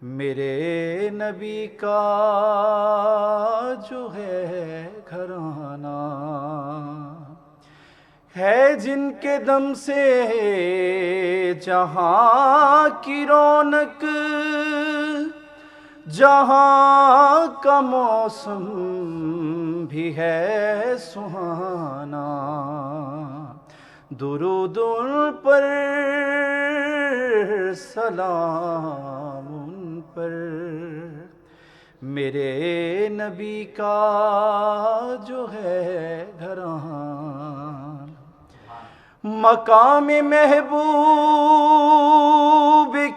میرے نبی کا جو ہے گھرانہ. ہے جن کے دم سے جہاں کی رونق، جہاں کا موسم بھی ہے سہانا. درود ان پر، سلام ان پر، میرے نبی کا جو ہے گھرانہ. مقام محبوب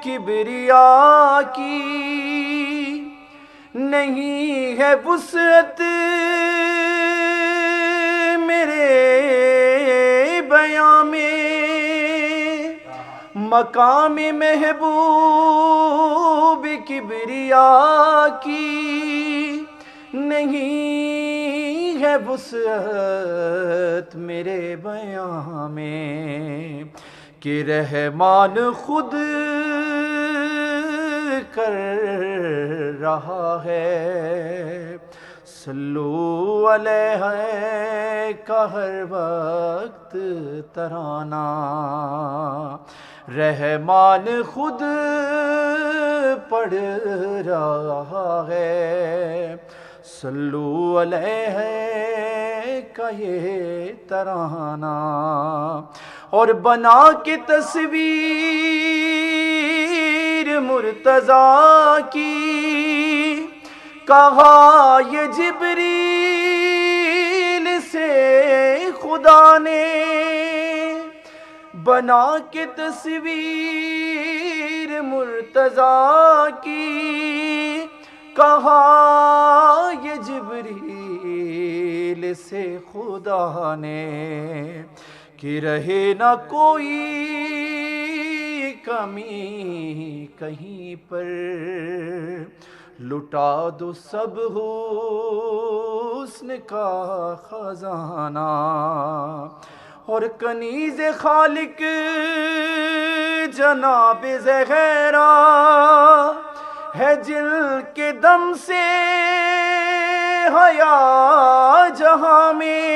کبریا کی نہیں ہے وسعت میرے بیان میں. مقام محبوب کبریا کی نہیں ہے وسعت میرے بیان میں، کہ رحمان خود کر رہا ہے صلو علیہ کا ہر وقت ترانہ. رحمان خود پڑھ رہا ہے صلو علیہ کا یہ ترانہ. اور بنا کے تصویر مرتضیٰ کی کہا یہ جبریل سے خدا نے. بنا کے تصویر مرتضیٰ کی کہا یہ جبریل سے خدا نے، کہ رہے نہ کوئی کمی کہیں پر، لٹا دو سب حسن کا خزانہ. اور کنیز خالق جناب زہرا ہے جن کے دم سے حیا جہاں میں.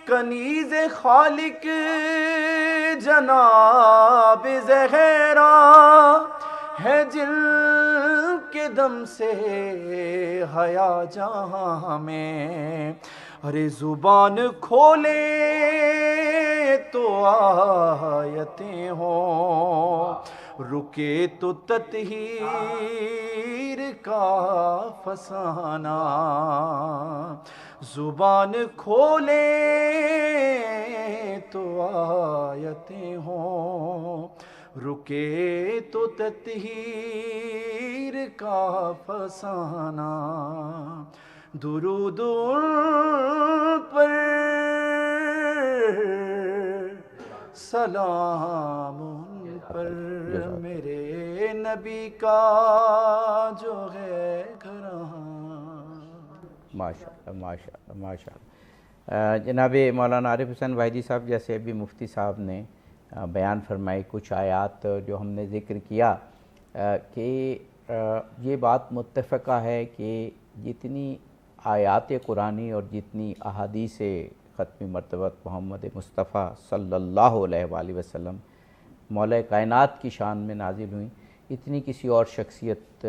کنیز خالق جناب زہرا ہے جن کے دم سے حیا جہاں میں. ارے زبان کھولے تو آیتیں ہوں، رکے تو تطہیر کا فسانہ. زبان کھولے تو آیتیں ہوں، رکے تو تطہیر کا فسانہ. درود ان پر، سلام ان پر، میرے نبی کا جو ہے گھرانہ. ماشاءاللہ ماشاءاللہ ماشاءاللہ. جناب مولانا عارف حسین واحدی صاحب جیسے ابھی مفتی صاحب نے بیان فرمائی کچھ آیات جو ہم نے ذکر کیا کہ یہ بات متفقہ ہے کہ جتنی آیات قرآنی اور جتنی احادیث ختم مرتبہ محمد مصطفیٰ صلی اللہ علیہ وآلہ وسلم مولا کائنات کی شان میں نازل ہوئیں، اتنی کسی اور شخصیت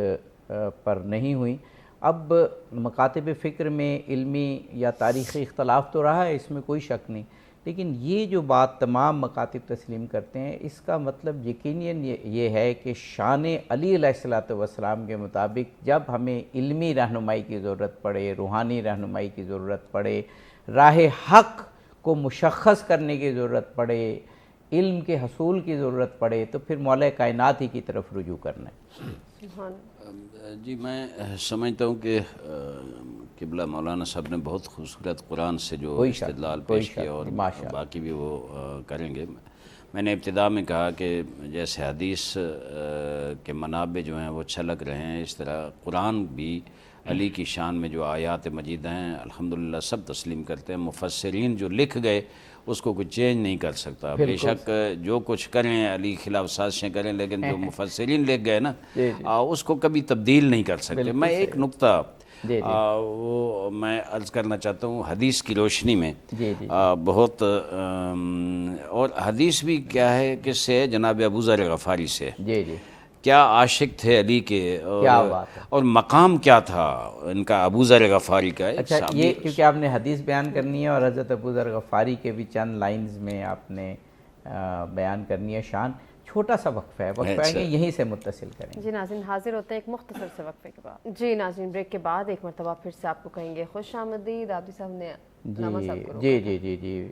پر نہیں ہوئیں. اب مکاتب فکر میں علمی یا تاریخی اختلاف تو رہا ہے، اس میں کوئی شک نہیں، لیکن یہ جو بات تمام مکاتب تسلیم کرتے ہیں، اس کا مطلب یقیناً یہ ہے کہ شان علی علیہ السلام کے مطابق جب ہمیں علمی رہنمائی کی ضرورت پڑے، روحانی رہنمائی کی ضرورت پڑے، راہ حق کو مشخص کرنے کی ضرورت پڑے، علم کے حصول کی ضرورت پڑے، تو پھر مولا کائنات ہی کی طرف رجوع کرنا ہے. جی میں سمجھتا ہوں کہ قبلہ مولانا صاحب نے بہت خوبصورت قرآن سے جو استدلال پیش کیا اور باقی بھی وہ کریں گے. میں نے ابتدا میں کہا کہ جیسے حدیث کے منابع جو ہیں وہ چھلک رہے ہیں، اس طرح قرآن بھی علی کی شان میں جو آیات مجیدہ ہیں الحمدللہ سب تسلیم کرتے ہیں. مفسرین جو لکھ گئے اس کو کوئی چینج نہیں کر سکتا. بے شک جو کچھ کریں علی خلاف سازشیں کریں، لیکن جو مفسرین لکھ گئے نا اس کو کبھی تبدیل نہیں کر سکتے. میں ایک نقطہ وہ میں عرض کرنا چاہتا ہوں حدیث کی روشنی میں بہت، اور حدیث بھی کیا ہے کس سے؟ جناب ابو ذر غفاری سے. کیا عاشق تھے علی کے، اور مقام کیا تھا ان کا ابو ذر غفاری کا. اچھا یہ کیونکہ آپ نے حدیث بیان کرنی ہے اور حضرت ابو ذر غفاری کے بھی چند لائنز میں آپ نے بیان کرنی ہے شان. چھوٹا سا وقفہ ہے، وقفہ ہے یہیں سے متصل کریں. جی ناظرین حاضر ہوتے ہیں ایک مختصر سے وقفے کے بعد. جی ناظرین بریک کے بعد ایک مرتبہ پھر سے آپ کو کہیں گے خوش آمدید. عابدی صاحب نے جی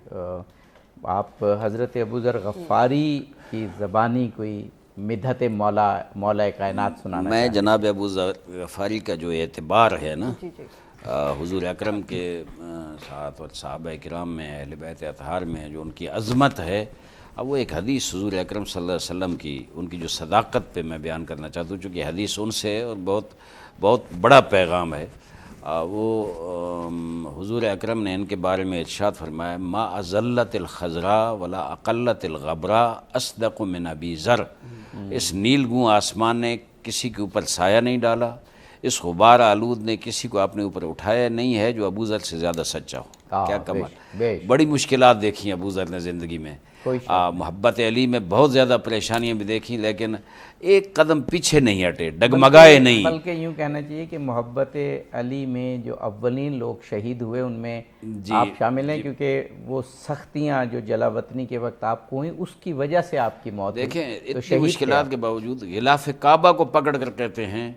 آپ حضرت ابو ذر غفاری کی زبانی کوئی مدحت مولا کائنات سنانا. میں جناب ابو ذر غفاری کا جو اعتبار ہے نا حضور اکرم کے ساتھ اور صحابہ کرام میں، اہل بیت اطہار میں جو ان کی عظمت ہے، اب وہ ایک حدیث حضور اکرم صلی اللہ علیہ وسلم کی ان کی جو صداقت پہ میں بیان کرنا چاہتا ہوں، چونکہ حدیث ان سے ہے اور بہت بڑا پیغام ہے. وہ حضور اکرم نے ان کے بارے میں ارشاد فرمایا ما ازلت الخضراء ولا اقلت الغبراء اصدق من ابی ذر. اس نیلگوں آسمان نے کسی کے اوپر سایہ نہیں ڈالا، اس غبار آلود نے کسی کو اپنے اوپر اٹھایا نہیں ہے جو ابو ذر سے زیادہ سچا ہو. کیا کمال، بڑی مشکلات دیکھی ابو ذر نے زندگی میں، محبت علی میں بہت زیادہ پریشانیاں بھی دیکھیں، لیکن ایک قدم پیچھے نہیں ہٹے، ڈگمگائے نہیں. بلکہ یوں کہنا چاہیے کہ محبت علی میں جو اولین لوگ شہید ہوئے ان میں آپ شامل ہیں، کیونکہ وہ سختیاں جو جلا وطنی کے وقت آپ کو ہوئیں اس کی وجہ سے آپ کی موت. دیکھیں اتنی مشکلات کے باوجود غلاف کعبہ کو پکڑ کر کہتے ہیں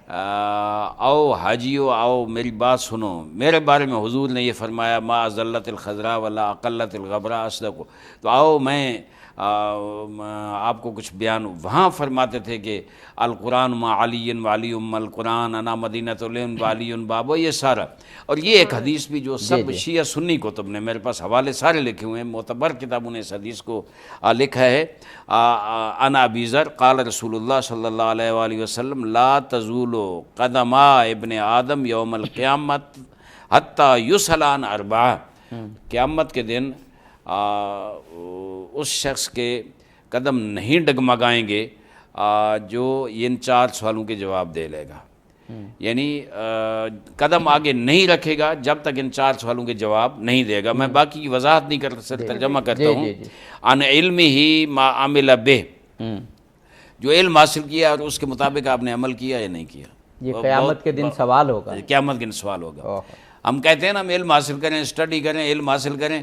آؤ حاجیو آؤ میری بات سنو، میرے بارے میں حضور نے یہ فرمایا ما ازلت الخضراء ولا اقلت الغبراء اصدق، تو آؤ میں آپ کو کچھ بیان. وہاں فرماتے تھے کہ القرآن ما علی وعلی القرآن انا مدینۃ العلم وعلی باب، یہ سارا. اور یہ ایک حدیث بھی جو سب شیعہ سنی کتب نے، میرے پاس حوالے سارے لکھے ہوئے ہیں، معتبر کتابوں نے اس حدیث کو لکھا ہے. انا ابی ذر قال رسول اللہ صلی اللہ علیہ وآلہ وسلم لا تزول قدما ابن آدم یوم القیامت حتی یسأل عن اربعہ. قیامت کے دن اس شخص کے قدم نہیں ڈگمگائیں گے جو ان 4 سوالوں کے جواب دے لے گا. یعنی قدم آگے نہیں رکھے گا جب تک ان 4 سوالوں کے جواب نہیں دے گا. میں باقی کی وضاحت نہیں کر سکتا، ترجمہ کرتا ہوں. عن علم ہی ما عمل بہ، جو علم حاصل کیا اور اس کے مطابق آپ نے عمل کیا یا نہیں کیا. یہ قیامت کے دن سوال ہوگا. قیامت کے دن سوال ہوگا. ہم کہتے ہیں نا ہم علم حاصل کریں، اسٹڈی کریں، علم حاصل کریں،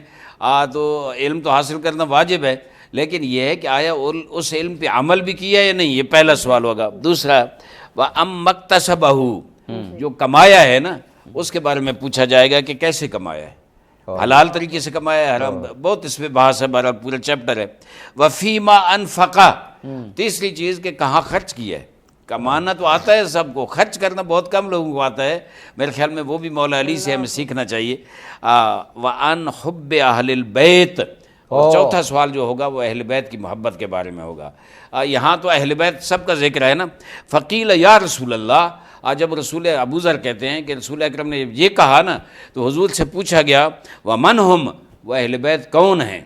تو علم تو حاصل کرنا واجب ہے، لیکن یہ ہے کہ آیا اس علم پہ عمل بھی کیا یا نہیں، یہ پہلا سوال ہوگا. دوسرا وَأَمْ مَكْتَسَبَهُ، جو کمایا ہے نا اس کے بارے میں پوچھا جائے گا کہ کیسے کمایا ہے، حلال طریقے سے کمایا ہے، حرام، بہت اس پہ بحث ہے، بہرحال پورا چیپٹر ہے. وَفِيمَا أَنْفَقَ، تیسری چیز کہ کہاں خرچ کیا ہے. کمانا تو آتا ہے سب کو، خرچ کرنا بہت کم لوگوں کو آتا ہے. میرے خیال میں وہ بھی مولا علی سے ہمیں سیکھنا چاہیے. وَعَنْ حُبِّ أَهْلِ الْبَيْتِ، اور چوتھا سوال جو ہوگا وہ اہل بیت کی محبت کے بارے میں ہوگا. یہاں تو اہل بیت سب کا ذکر ہے نا. فقیل یا رسول اللہ، جب رسول ابو ذر کہتے ہیں کہ رسول اکرم نے یہ کہا نا تو حضور سے پوچھا گیا وَمَنْ هُمْ، وہ اہل بیت کون ہیں،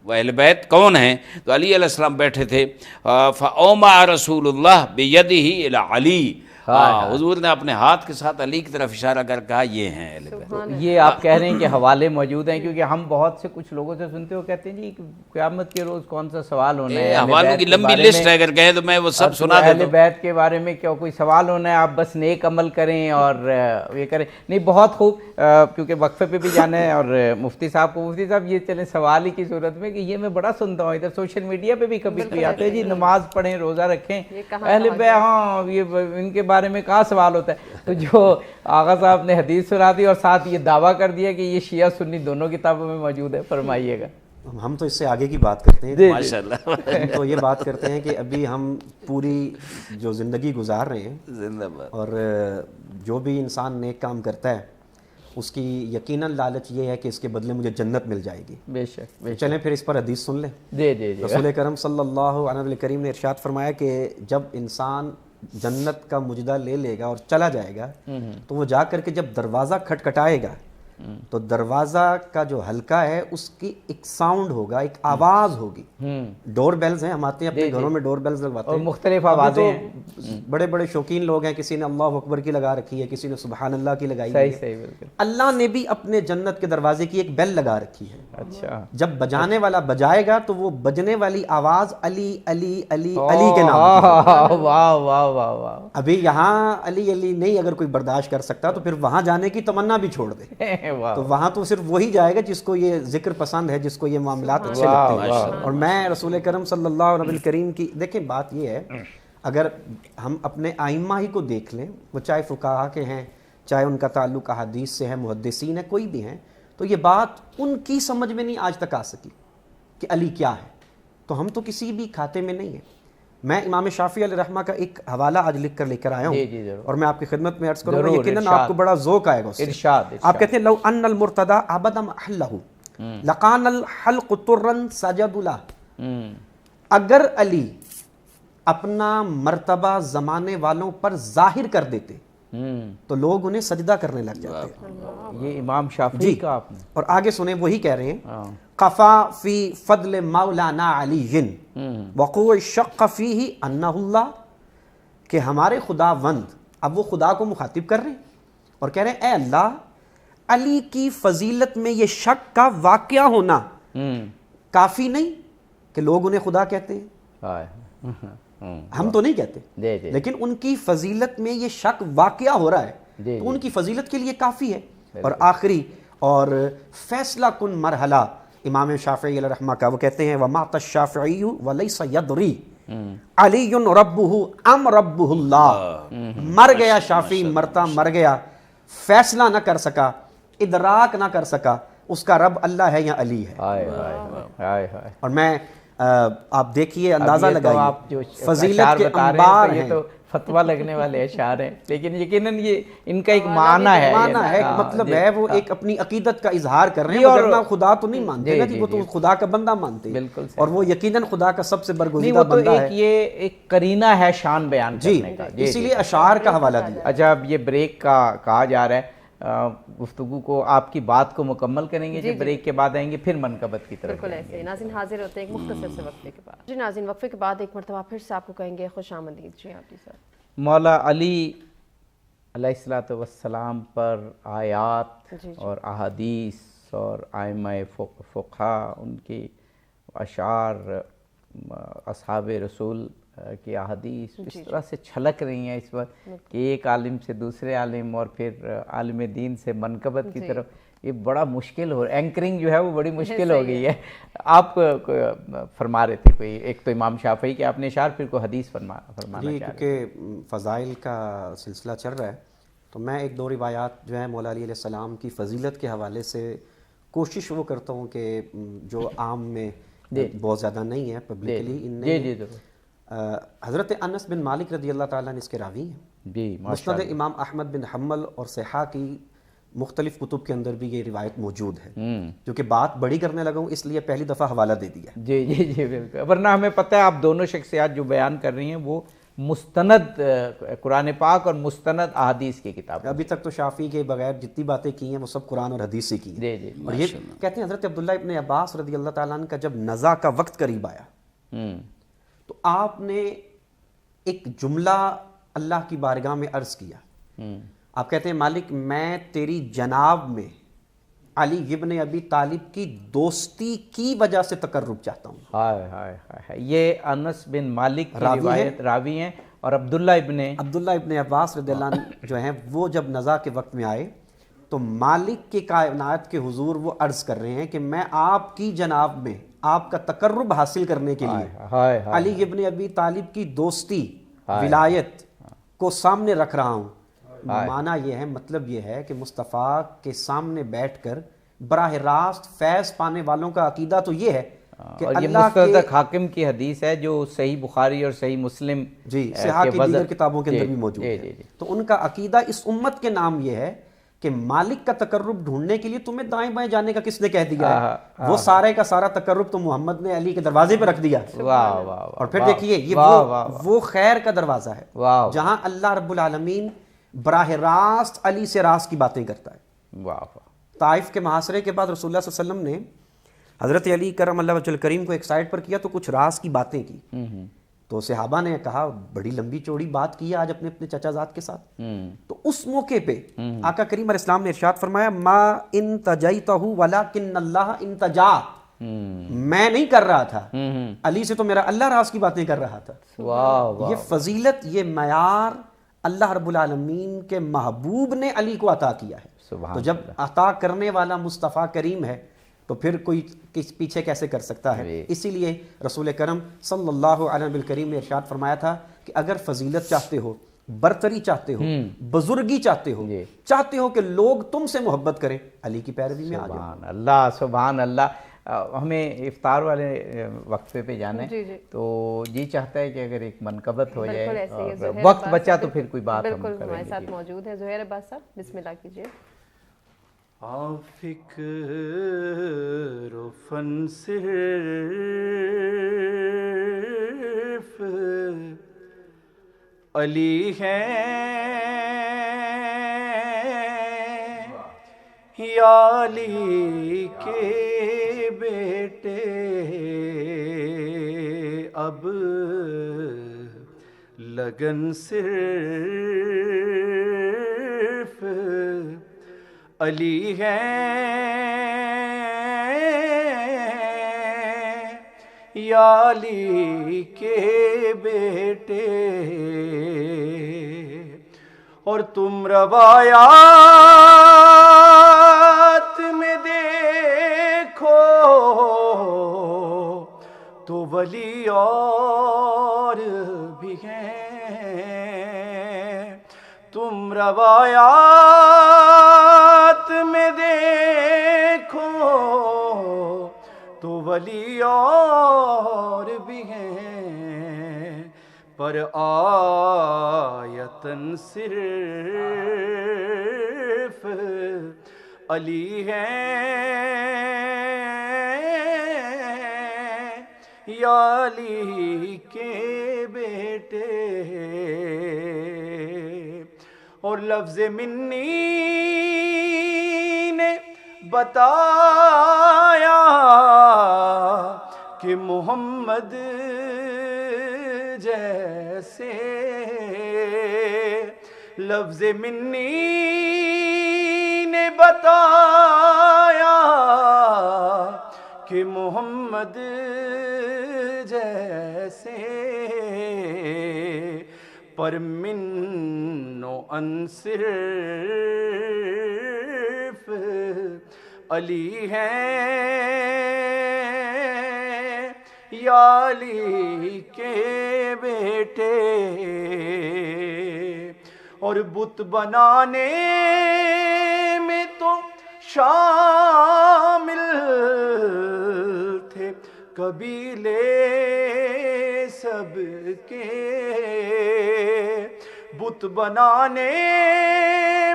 وہ اہل بیت کون ہیں. تو علی علیہ السلام بیٹھے تھے. فَأَوْمَعَ رسول اللہ بِيَدِهِ إِلَى علی، ہاں حضور نے اپنے ہاتھ کے ساتھ علی کی طرف اشارہ کر کہا یہ ہیں اہل بیت. یہ آپ کہہ رہے ہیں کہ حوالے موجود ہیں، کیونکہ ہم بہت سے کچھ لوگوں سے سنتے ہو کہتے ہیں جی قیامت کے روز کون سا سوال ہونا ہے، حوالوں کی لمبی لسٹ ہے، اگر کہیں تو میں وہ سب سنا دیتا اہل بیت کے بارے میں کیا کوئی سوال ہونا ہے، آپ بس نیک عمل کریں اور یہ کریں. نہیں بہت خوب، کیونکہ وقفے پہ بھی جانا ہے اور مفتی صاحب کو، مفتی صاحب یہ چلیں سوال ہی کی صورت میں کہ یہ میں بڑا سنتا ہوں ادھر سوشل میڈیا پہ بھی کبھی کبھی آتے ہیں جی نماز پڑھیں روزہ رکھیں اہل بیت، ہاں یہ ان کے بارے میں کہاں سوال ہوتا ہے. تو جو آغا صاحب نے حدیث سنا دی اور ساتھ یہ دعویٰ کر دیا کہ یہ شیعہ سنی دونوں کتابوں میں موجود ہے، فرمائیے گا. ہم تو اس سے آگے کی بات کرتے ہیں، ماشاءاللہ. ہم تو یہ بات کرتے ہیں کہ ابھی ہم پوری جو زندگی گزار رہے ہیں، زندہ باد. اور جو بھی انسان نیک کام کرتا ہے اس کی یقیناً لالچ یہ ہے کہ اس کے بدلے مجھے جنت مل جائے گی. بے شک بے شک. چلیں پھر اس پر حدیث سن لیں. جی جی جی. رسول کرم صلی اللہ علیہ وسلم نے ارشاد فرمایا کہ جب انسان جنت کا مجدہ لے لے گا اور چلا جائے گا تو وہ جا کر کے جب دروازہ کھٹکھٹائے گا تو دروازہ کا جو حلقہ ہے اس کی ایک ساؤنڈ ہوگا، ایک آواز ہوگی. ڈور بیلز ہیں، ہم آتے ہیں اپنے گھروں میں ڈور بیلز لگواتے ہیں اور مختلف آوازیں ہیں. بڑے بڑے شوقین لوگ ہیں، کسی نے اللہ اکبر کی لگا رکھی ہے، کسی نے سبحان اللہ کی لگائی صحیح ہے. صحیح بالکل. اللہ نے بھی اپنے جنت کے دروازے کی ایک بیل لگا رکھی ہے. اچھا جب بجانے والا بجائے گا تو وہ بجنے والی آواز علی علی علی علی کے نام ہوگی. واہ واہ واہ واہ. ابھی یہاں علی علی نہیں، اگر کوئی برداشت کر سکتا تو پھر وہاں جانے کی تمنا بھی چھوڑ دے. تو وہاں تو صرف وہی جائے گا جس کو یہ ذکر پسند ہے، جس کو یہ معاملات اچھے لگتے ہیں. اور میں رسول کرم صلی اللہ علیہ وسلم کی دیکھیں بات یہ ہے، اگر ہم اپنے ائمہ ہی کو دیکھ لیں، وہ چاہے فقہا کے ہیں، چاہے ان کا تعلق احادیث سے ہے، محدثین ہے، کوئی بھی ہیں، تو یہ بات ان کی سمجھ میں نہیں آج تک آ سکی کہ علی کیا ہے. تو ہم تو کسی بھی کھاتے میں نہیں ہیں. میں امام شافعی علیہ رحمہ کا ایک حوالہ آج لکھ کر لے کر آیا ہوں اور میں آپ کی خدمت میں عرض کروں گا، یقیناً آپ کو بڑا ذوق آئے گا اس سے. ارشاد. آپ کہتے ہیں لو ان المرتضی عبد محلہ لقان الحلق طرا سجد له. اگر علی اپنا مرتبہ زمانے والوں پر ظاہر کر دیتے تو لوگ انہیں سجدہ کرنے لگ جاتے. یہ امام شافعی کا آپ نے. اور آگے سنیں، وہی کہہ رہے ہیں قفا فی فضل مولانا علی وقوع شق فیہ انہ اللہ، کہ ہمارے خداوند، اب وہ خدا کو مخاطب کر رہے ہیں اور کہہ رہے ہیں اے اللہ، علی کی فضیلت میں یہ شک کا واقعہ ہونا کافی نہیں کہ لوگ انہیں خدا کہتے ہیں. ہم تو نہیں کہتے، لیکن ان کی فضیلت میں یہ شک واقعہ ہو رہا ہے تو ان کی فضیلت کے لیے کافی ہے. اور آخری اور فیصلہ کن مرحلہ امام شافعی علیہ رحمہ کا، وہ کہتے ہیں وَمَاتَ الشَّافِعِيُّ وَلَيْسَ يَدْرِي عَلِيٌّ رَبُّهُ ام رَبُّهُ اللَّهُ. مر گیا شافعی، مرتا مر گیا، فیصلہ نہ کر سکا، ادراک نہ کر سکا اس کا رب اللہ ہے یا علی ہے. اور میں آپ دیکھیے، اندازہ لگائیے، فضیلت کے انبار ہیں. تو فتویٰ لگنے والے اشعار ہیں، لیکن یقیناً یہ ان کا ایک معنی ہے، ایک مطلب ہے، وہ ایک اپنی عقیدت کا اظہار کر رہے ہیں، ورنہ خدا تو نہیں مانتے نا جی، وہ تو خدا کا بندہ مانتے ہیں. اور وہ یقیناً خدا کا سب سے برگزیدہ بندہ ہے. یہ ایک قرینہ ہے شان بیان کرنے کا، اسی لیے اشعار کا حوالہ دیا. اچھا اب یہ بریک کا کہا جا رہا ہے، گفتگو کو آپ کی بات کو مکمل کریں گے، جب بریک کے بعد آئیں گے پھر منقبت کی طرف. بالکل ایسے ہی ناظرین حاضر ہوتے ہیں ایک مختصر سے وقفے کے بعد. جی ناظرین وقفے کے بعد ایک مرتبہ پھر سے آپ کو کہیں گے خوش آمدید. جی آپ جی سر. مولا علی علیہ السلام پر آیات اور احادیث اور ائمہ فقہا، ان کی اشعار، اصحاب رسول کی احادیث اس طرح سے چھلک رہی ہیں اس وقت کہ ایک عالم سے دوسرے عالم اور پھر عالم دین سے منقبت کی طرف، یہ بڑا مشکل ہو رہا ہے. اینکرنگ جو ہے وہ بڑی مشکل ہو گئی ہے. آپ فرما رہے تھے کوئی ایک تو امام شافعی کے آپ نے اشعار، پھر کوئی حدیث فرمانا چاہ رہے. کیونکہ فضائل کا سلسلہ چل رہا ہے تو میں ایک دو روایات جو ہیں مولا علی علیہ السلام کی فضیلت کے حوالے سے کوشش وہ کرتا ہوں کہ جو عام میں بہت زیادہ نہیں ہے پبلکلی، ان میں حضرت انس بن مالک رضی اللہ تعالیٰ نے اس کے راوی ہیں. مسند امام احمد بن حنبل اور صحاح کی مختلف کتب کے اندر بھی یہ روایت موجود ہے. کیونکہ بات بڑی کرنے لگا ہوں اس لیے پہلی دفعہ حوالہ دے دیا. جی جی جی بالکل، ورنہ ہمیں پتہ ہے آپ دونوں شخصیات جو بیان کر رہی ہیں وہ مستند قرآن پاک اور مستند احادیث کی کتاب. ابھی تک تو شافعی کے بغیر جتنی باتیں کی ہیں وہ سب قرآن اور حدیث سے کی ہیں. اور یہ کہتے ہیں حضرت عبداللہ ابن عباس رضی اللہ تعالیٰ عنہ کا جب نزا کا وقت قریب آیا تو آپ نے ایک جملہ اللہ کی بارگاہ میں عرض کیا. آپ کہتے ہیں مالک میں تیری جناب میں علی ابن ابی طالب کی دوستی کی وجہ سے تقرب چاہتا ہوں. ہائے ہائے ہائے. یہ انس بن مالک کی راوی روایت راوی ہیں، اور عبداللہ ابن عباس رضی اللہ عنہ جو ہیں وہ جب نزا کے وقت میں آئے تو مالک کی کائنات کے حضور وہ عرض کر رہے ہیں کہ میں آپ کی جناب میں آپ کا تقرب حاصل کرنے کے لیے علی ابن ابی طالب کی دوستی ولایت کو سامنے رکھ رہا ہوں. معنی یہ ہے، مطلب یہ ہے کہ مصطفیٰ کے سامنے بیٹھ کر براہ راست فیض پانے والوں کا عقیدہ تو یہ ہے کہ اور یہ اللہ مستدرک حاکم کی حدیث ہے جو صحیح بخاری اور صحیح مسلم صحاح کی دیگر کتابوں کے اندر بھی موجود ہے. تو ان کا عقیدہ اس امت کے نام یہ ہے کہ مالک کا تقرب ڈھونڈنے کے لیے تمہیں دائیں بائیں جانے کا کس نے کہہ دیا ہے؟ وہ سارے کا سارا تقرب تو محمد نے علی کے دروازے پہ رکھ دیا. اور پھر دیکھیے یہ وہ خیر کا دروازہ ہے جہاں اللہ رب العالمین براہ راست علی سے راز کی باتیں کرتا ہے. طائف کے محاصرے کے بعد رسول اللہ صلی اللہ علیہ وسلم نے حضرت علی کرم اللہ وجہ الکریم کو ایک سائڈ پر کیا تو کچھ راز کی باتیں کی. تو صحابہ نے کہا بڑی لمبی چوڑی بات کی ہے آج اپنے اپنے چچا زاد کے ساتھ. تو اس موقع پہ آقا کریم علیہ السلام نے ارشاد فرمایا ما انتجیتہ ولکن اللہ انتجا. میں نہیں کر رہا تھا، علی سے تو میرا اللہ راز کی باتیں کر رہا تھا. یہ فضیلت، یہ معیار اللہ رب العالمین کے محبوب نے علی کو عطا کیا ہے. تو جب عطا کرنے والا مصطفیٰ کریم ہے تو پھر کوئی کس پیچھے کیسے کر سکتا ہے؟ اسی لیے رسول کرم صلی اللہ علیہ وسلم نے ارشاد فرمایا تھا کہ اگر فضیلت چاہتے ہو، برتری چاہتے ہو، بزرگی چاہتے ہو کہ لوگ تم سے محبت کریں، علی کی پیروی میں آ جاؤ. سبحان اللہ سبحان اللہ. ہمیں افطار والے وقفے پہ جانا ہے تو جی چاہتا ہے کہ اگر ایک منقبت ہو جائے اور وقت بچا تو پھر کوئی بات ہم کریں. ہمارے ساتھ موجود ہیں زہیر عباس صاحب، بسم اللہ کیجیے. فکر و فن صرف علی ہے یا علی کے بیٹے اب لگن صرف علی ہے یا علی کے بیٹے اور تم روایات میں دیکھو تو ولی اور بھی ہیں. تم روایات میں دیکھو تو ولی اور بھی ہیں پر آیتن صرف علی ہے یا علی کے بیٹے. اور لفظ منی نے بتایا کہ محمد جیسے، لفظ منی نے بتایا کہ محمد جیسے پر من و ان صرف علی ہے یا علی کے بیٹے. اور بت بنانے میں تو شامل تھے قبیلے سب کے، بت بنانے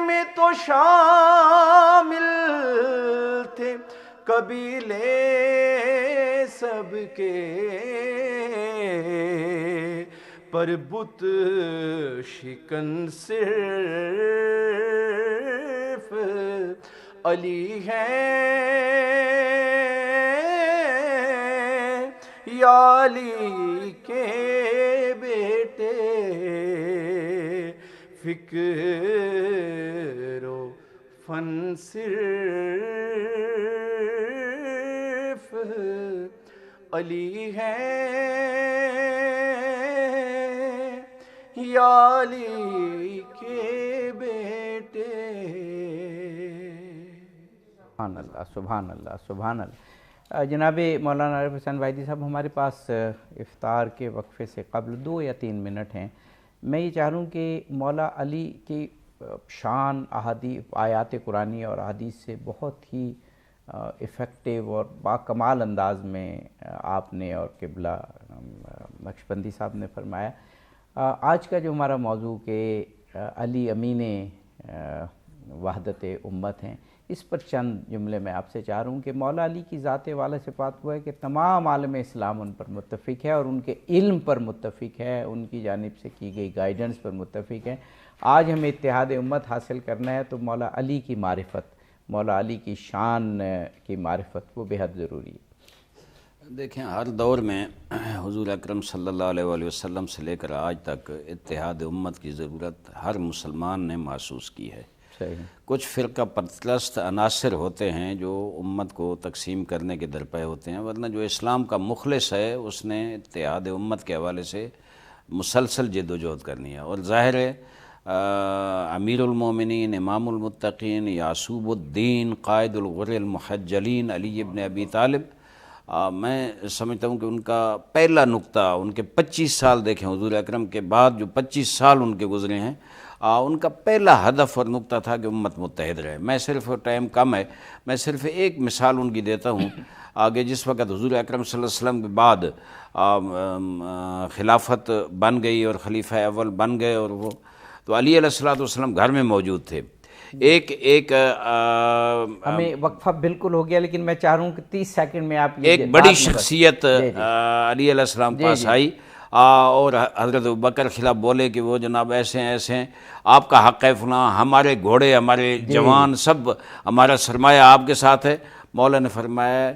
میں تو شامل تھے قبیلے سب کے پر بت شکن صرف علی ہے یا علی کے بیٹے. فکر و فن صرف علی ہے یا علی کے بیٹے. سبحان اللہ سبحان اللہ سبحان اللہ. جناب مولانا عارف حسین وحیدی صاحب، ہمارے پاس افطار کے وقفے سے قبل 2 یا 3 منٹ ہیں. میں یہ چاہ رہا ہوں کہ مولا علی کی شان آیات قرآنی اور احادیث سے بہت ہی افیکٹو اور باکمال انداز میں آپ نے اور قبلہ نقشبندی صاحب نے فرمایا. آج کا جو ہمارا موضوع کہ علی امین وحدت امت ہیں، اس پر چند جملے میں آپ سے چاہ رہا ہوں کہ مولا علی کی ذات والا صفات وہ ہے کہ تمام عالم اسلام ان پر متفق ہے اور ان کے علم پر متفق ہے، ان کی جانب سے کی گئی گائیڈنس پر متفق ہے. آج ہمیں اتحاد امت حاصل کرنا ہے تو مولا علی کی معرفت، مولا علی کی شان کی معرفت وہ بے حد ضروری ہے. دیکھیں، ہر دور میں حضور اکرم صلی اللہ علیہ وآلہ وسلم سے لے کر آج تک اتحاد امت کی ضرورت ہر مسلمان نے محسوس کی ہے. صحیح. کچھ فرقہ پرست عناصر ہوتے ہیں جو امت کو تقسیم کرنے کے درپے ہوتے ہیں، ورنہ جو اسلام کا مخلص ہے اس نے اتحاد امت کے حوالے سے مسلسل جد و جہد کرنی ہے. اور ظاہر ہے امیر المومنین، امام المتقین، یعصوب الدین، قائد الغر المحجلین علی ابن ابی طالب، میں سمجھتا ہوں کہ ان کا پہلا نقطہ، ان کے 25 سال دیکھیں حضور اکرم کے بعد جو 25 سال ان کے گزرے ہیں، ان کا پہلا ہدف اور نقطہ تھا کہ امت متحد رہے. میں صرف ٹائم کم ہے، میں صرف ایک مثال ان کی دیتا ہوں. آگے جس وقت حضور اکرم صلی اللہ علیہ وسلم کے بعد خلافت بن گئی اور خلیفہ اول بن گئے، اور وہ تو علی علیہ السلام گھر میں موجود تھے. ایک ہمیں وقفہ بالکل ہو گیا، لیکن میں چاہ رہا ہوں کہ 30 سیکنڈ میں آپ ایک بڑی شخصیت علی علیہ السلام پاس آئی اور حضرت ابوبکر خلاف بولے کہ وہ جناب ایسے ہیں ایسے ہیں، آپ کا حق ہے فلاں، ہمارے گھوڑے، ہمارے جوان، سب ہمارا سرمایہ آپ کے ساتھ ہے. مولا نے فرمایا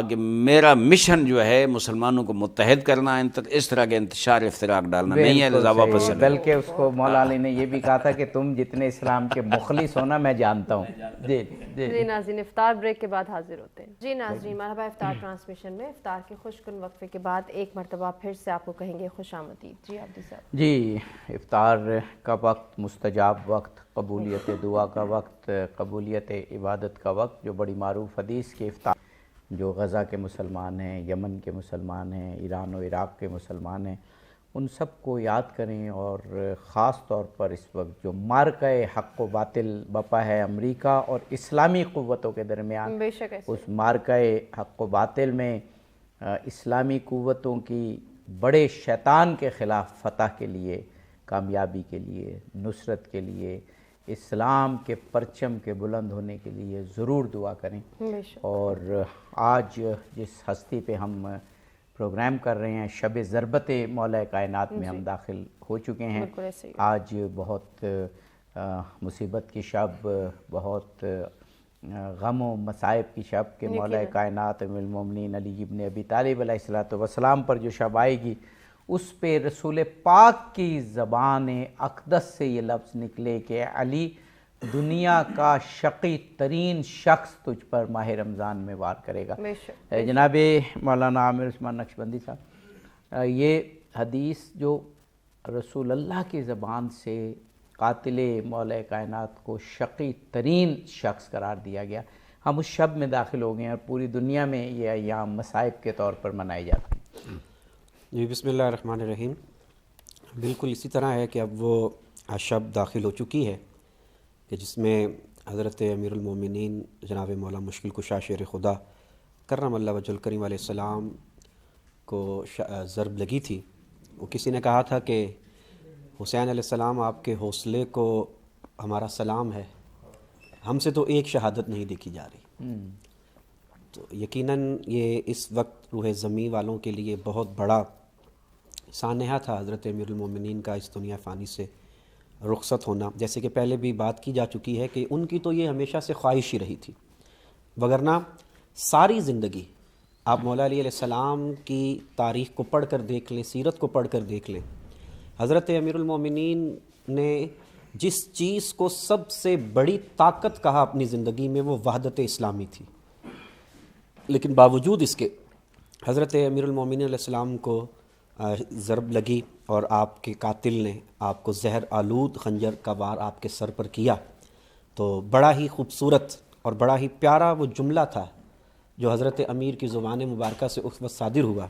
کہ میرا مشن جو ہے مسلمانوں کو متحد کرنا، اس طرح کے انتشار افتراق ڈالنا نہیں ہے، لذا واپس چلے. بلکہ اس کو مولا علی نے یہ بھی کہا تھا کہ تم جتنے اسلام کے مخلص ہونا میں جانتا ہوں. جی ناظرین، افطار بریک کے بعد حاضر ہوتے ہیں. جی ناظرین، مرحبا افطار ٹرانسمیشن میں افطار کے خوشگوار وقفے کے بعد ایک مرتبہ پھر سے آپ کو کہیں گے خوش آمدید. جی عبدی صاحب. جی، افطار کا وقت مستجاب وقت، قبولیت دعا کا وقت، قبولیت عبادت کا وقت، جو بڑی معروف حدیث کے افطار جو غزہ کے مسلمان ہیں، یمن کے مسلمان ہیں، ایران و عراق کے مسلمان ہیں، ان سب کو یاد کریں. اور خاص طور پر اس وقت جو مارکہ حق و باطل بپا ہے امریکہ اور اسلامی قوتوں کے درمیان، بے شک اس مارکہ حق و باطل میں اسلامی قوتوں کی بڑے شیطان کے خلاف فتح کے لیے، کامیابی کے لیے، نصرت کے لیے، اسلام کے پرچم کے بلند ہونے کے لیے ضرور دعا کریں. اور آج جس ہستی پہ ہم پروگرام کر رہے ہیں، شب ضربت مولا کائنات میں ہم داخل ہو چکے ہیں. آج بہت مصیبت کی شب، بہت غم و مصائب کی شب کہ مولا کائنات امیر المومنین علی ابن ابی طالب علیہ السلام پر جو شب آئے گی، اس پہ رسول پاک کی زبان اقدس سے یہ لفظ نکلے کہ علی، دنیا کا شقی ترین شخص تجھ پر ماہ رمضان میں وار کرے گا. جناب مولانا عامر عثمان نقشبندی صاحب، یہ حدیث جو رسول اللہ کی زبان سے قاتل مولا کائنات کو شقی ترین شخص قرار دیا گیا، ہم اس شب میں داخل ہو گئے ہیں اور پوری دنیا میں یہ ایام مصائب کے طور پر منائی جاتی ہیں. جی بسم اللہ الرحمن الرحیم. بالکل اسی طرح ہے کہ اب وہ شب داخل ہو چکی ہے کہ جس میں حضرت امیر المومنین جناب مولا مشکل کشا شیر خدا کرم اللہ وجہ الکریم علیہ السلام کو ضرب لگی تھی. وہ کسی نے کہا تھا کہ حسین علیہ السلام، آپ کے حوصلے کو ہمارا سلام ہے، ہم سے تو ایک شہادت نہیں دیکھی جا رہی. تو یقیناً یہ اس وقت روح زمیں والوں کے لیے بہت بڑا سانحہ تھا حضرت امیر المومنین کا اس دنیا فانی سے رخصت ہونا. جیسے کہ پہلے بھی بات کی جا چکی ہے کہ ان کی تو یہ ہمیشہ سے خواہش ہی رہی تھی، وگرنہ ساری زندگی آپ مولا علی علیہ السلام کی تاریخ کو پڑھ کر دیکھ لیں، سیرت کو پڑھ کر دیکھ لیں. حضرت امیر المومنین نے جس چیز کو سب سے بڑی طاقت کہا اپنی زندگی میں وہ وحدت اسلامی تھی، لیکن باوجود اس کے حضرت امیر المومنین علیہ السلام کو ضرب لگی اور آپ کے قاتل نے آپ کو زہر آلود خنجر کا وار آپ کے سر پر کیا، تو بڑا ہی خوبصورت اور بڑا ہی پیارا وہ جملہ تھا جو حضرت امیر کی زبان مبارکہ سے اس وقت صادر ہوا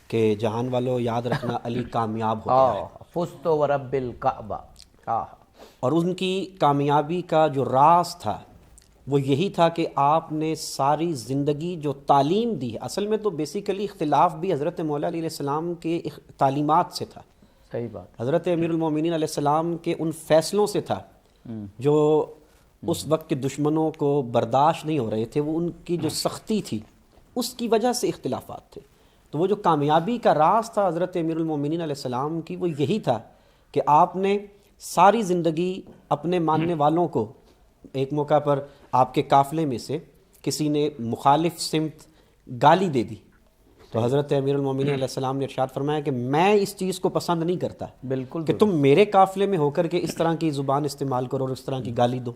کہ جہان والو یاد رکھنا علی کامیاب ہو گیا ہے، فزت ورب الکعبہ۔ اور ان کی کامیابی کا جو راز تھا وہ یہی تھا کہ آپ نے ساری زندگی جو تعلیم دی ہے، اصل میں تو بیسیکلی اختلاف بھی حضرت مولا علیہ السلام کے تعلیمات سے تھا، صحیح بات، حضرت امیر المومنین علیہ السلام کے ان فیصلوں سے تھا جو اس وقت کے دشمنوں کو برداشت نہیں ہو رہے تھے، وہ ان کی جو سختی تھی اس کی وجہ سے اختلافات تھے۔ تو وہ جو کامیابی کا راز تھا حضرت امیر المومنین علیہ السلام کی، وہ یہی تھا کہ آپ نے ساری زندگی اپنے ماننے والوں کو، ایک موقع پر آپ کے قافلے میں سے کسی نے مخالف سمت گالی دے دی تو حضرت امیر المومنین علیہ السلام نے ارشاد فرمایا کہ میں اس چیز کو پسند نہیں کرتا بالکل کہ تم میرے قافلے میں ہو کر کے اس طرح کی زبان استعمال کرو اور اس طرح کی گالی دو۔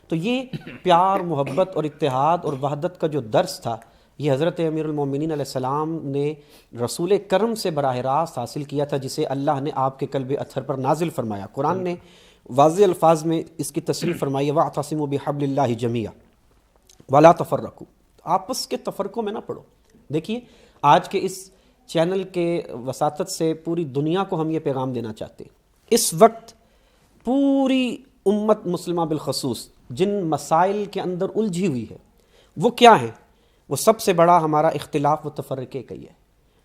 تو یہ پیار، محبت اور اتحاد اور وحدت کا جو درس تھا، یہ حضرت امیر المومنین علیہ السلام نے رسول کرم سے براہ راست حاصل کیا تھا، جسے اللہ نے آپ کے قلب اطہر پر نازل فرمایا۔ قرآن نے واضح الفاظ میں اس کی تصریح فرمائی ہے، وَاعْتَصِمُوا بِحَبْلِ اللَّهِ جَمِيعًا وَلَا تَفَرَّقُوا، آپس کے تفرقوں میں نہ پڑو۔ دیکھیے آج کے اس چینل کے وساطت سے پوری دنیا کو ہم یہ پیغام دینا چاہتے ہیں، اس وقت پوری امت مسلمہ بالخصوص جن مسائل کے اندر الجھی ہوئی ہے وہ کیا ہیں؟ وہ سب سے بڑا ہمارا اختلاف و تفرقے کا ہی ہے۔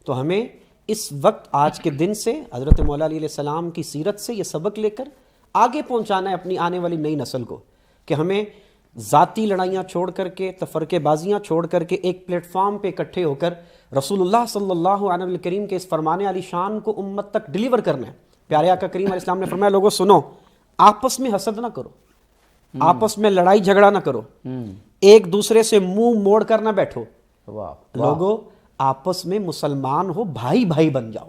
تو ہمیں اس وقت آج کے دن سے حضرت مولا علیہ السلام کی سیرت سے یہ سبق لے کر آگے پہنچانا ہے اپنی آنے والی نئی نسل کو کہ ہمیں ذاتی لڑائیاں چھوڑ کر کے، تفرقے بازیاں چھوڑ کر کے ایک پلیٹ فارم پہ اکٹھے ہو کر رسول اللہ صلی اللہ علیہ وسلم کے اس فرمان علی شان کو امت تک ڈیلیور کرنا ہے۔ پیارے آقا کریم علیہ السلام نے فرمایا، لوگوں سنو، آپس میں حسد نہ کرو، آپس میں لڑائی جھگڑا نہ کرو، ایک دوسرے سے منہ موڑ کر نہ بیٹھو، لوگوں آپس میں مسلمان ہو، بھائی بھائی بن جاؤ،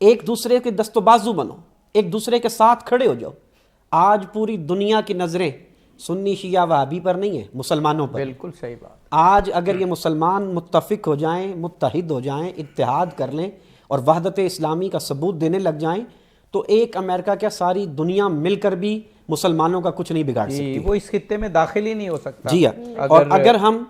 ایک دوسرے کے دست و بازو بنو، ایک دوسرے کے ساتھ کھڑے ہو جاؤ۔ آج پوری دنیا کی نظریں سنی شیعہ وہابی پر نہیں ہیں، مسلمانوں پر۔ بالکل صحیح بات۔ آج اگر یہ مسلمان متفق ہو جائیں، متحد ہو جائیں، اتحاد کر لیں اور وحدت اسلامی کا ثبوت دینے لگ جائیں تو ایک امریکہ کیا ساری دنیا مل کر بھی مسلمانوں کا کچھ نہیں بگاڑ سکتی۔ وہ اس خطے میں داخل ہی نہیں ہو سکتا۔ جی ہاں، اور اگر ہم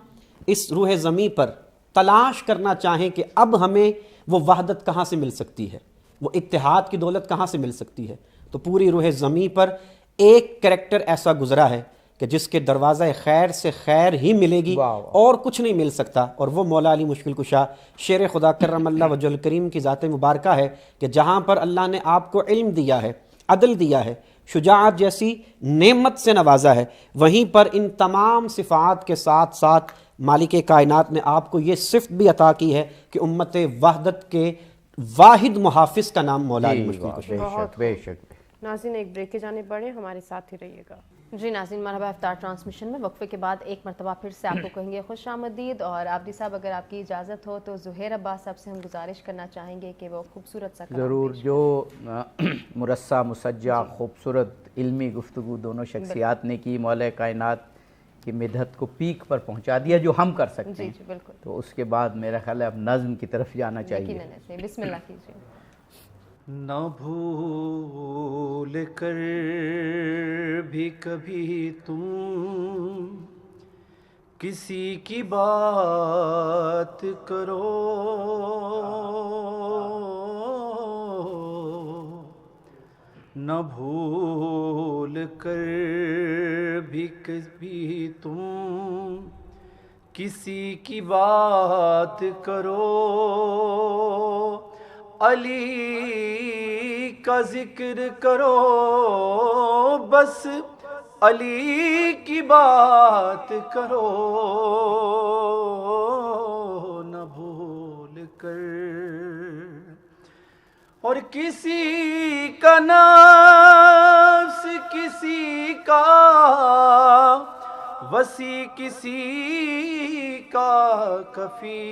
اس روح زمیں پر تلاش کرنا چاہیں کہ اب ہمیں وہ وحدت کہاں سے مل سکتی ہے، وہ اتحاد کی دولت کہاں سے مل سکتی ہے، تو پوری روح زمیں پر ایک کریکٹر ایسا گزرا ہے کہ جس کے دروازہ خیر سے خیر ہی ملے گی اور کچھ نہیں مل سکتا، اور وہ مولا علی مشکل کشا شیر خدا کرم اللہ وجہ الکریم کی ذات مبارکہ ہے کہ جہاں پر اللہ نے آپ کو علم دیا ہے، عدل دیا ہے، شجاعت جیسی نعمت سے نوازا ہے، وہیں پر ان تمام صفات کے ساتھ ساتھ مالک کائنات نے آپ کو یہ صفت بھی عطا کی ہے کہ امت وحدت کے واحد محافظ کا نام مولا علی مشکل کشا۔ بے شک۔ ناظرین ایک بریک کے جانے پڑے، ہمارے ساتھ ہی رہیے گا۔ جی ناظرین، مرحبا افطار ٹرانسمیشن میں وقفے کے بعد ایک مرتبہ پھر سے آپ کو کہیں گے خوش آمدید، اور عابدی صاحب اگر آپ کی اجازت ہو تو زہیر عباس صاحب سے ہم گزارش کرنا چاہیں گے کہ وہ خوبصورت سا کلام ضرور، پیش جو مرصع مسجع خوبصورت علمی گفتگو دونوں شخصیات نے کی، مولا کائنات کی مدحت کو پیک پر پہنچا دیا جو ہم کر سکتے ہیں، جی بالکل، تو اس کے بعد میرا خیال ہے اب نظم کی طرف جانا چاہیے۔ بسم اللہ کیجیے۔ نہ بھول کر بھی کبھی تم کسی کی بات کرو، نہ بھول کر بھی کبھی تم کسی کی بات کرو، علی کا ذکر کرو، بس علی کی بات کرو، نہ بھول کر، اور کسی کا نفس کسی کا وسیع، کسی کا کفی،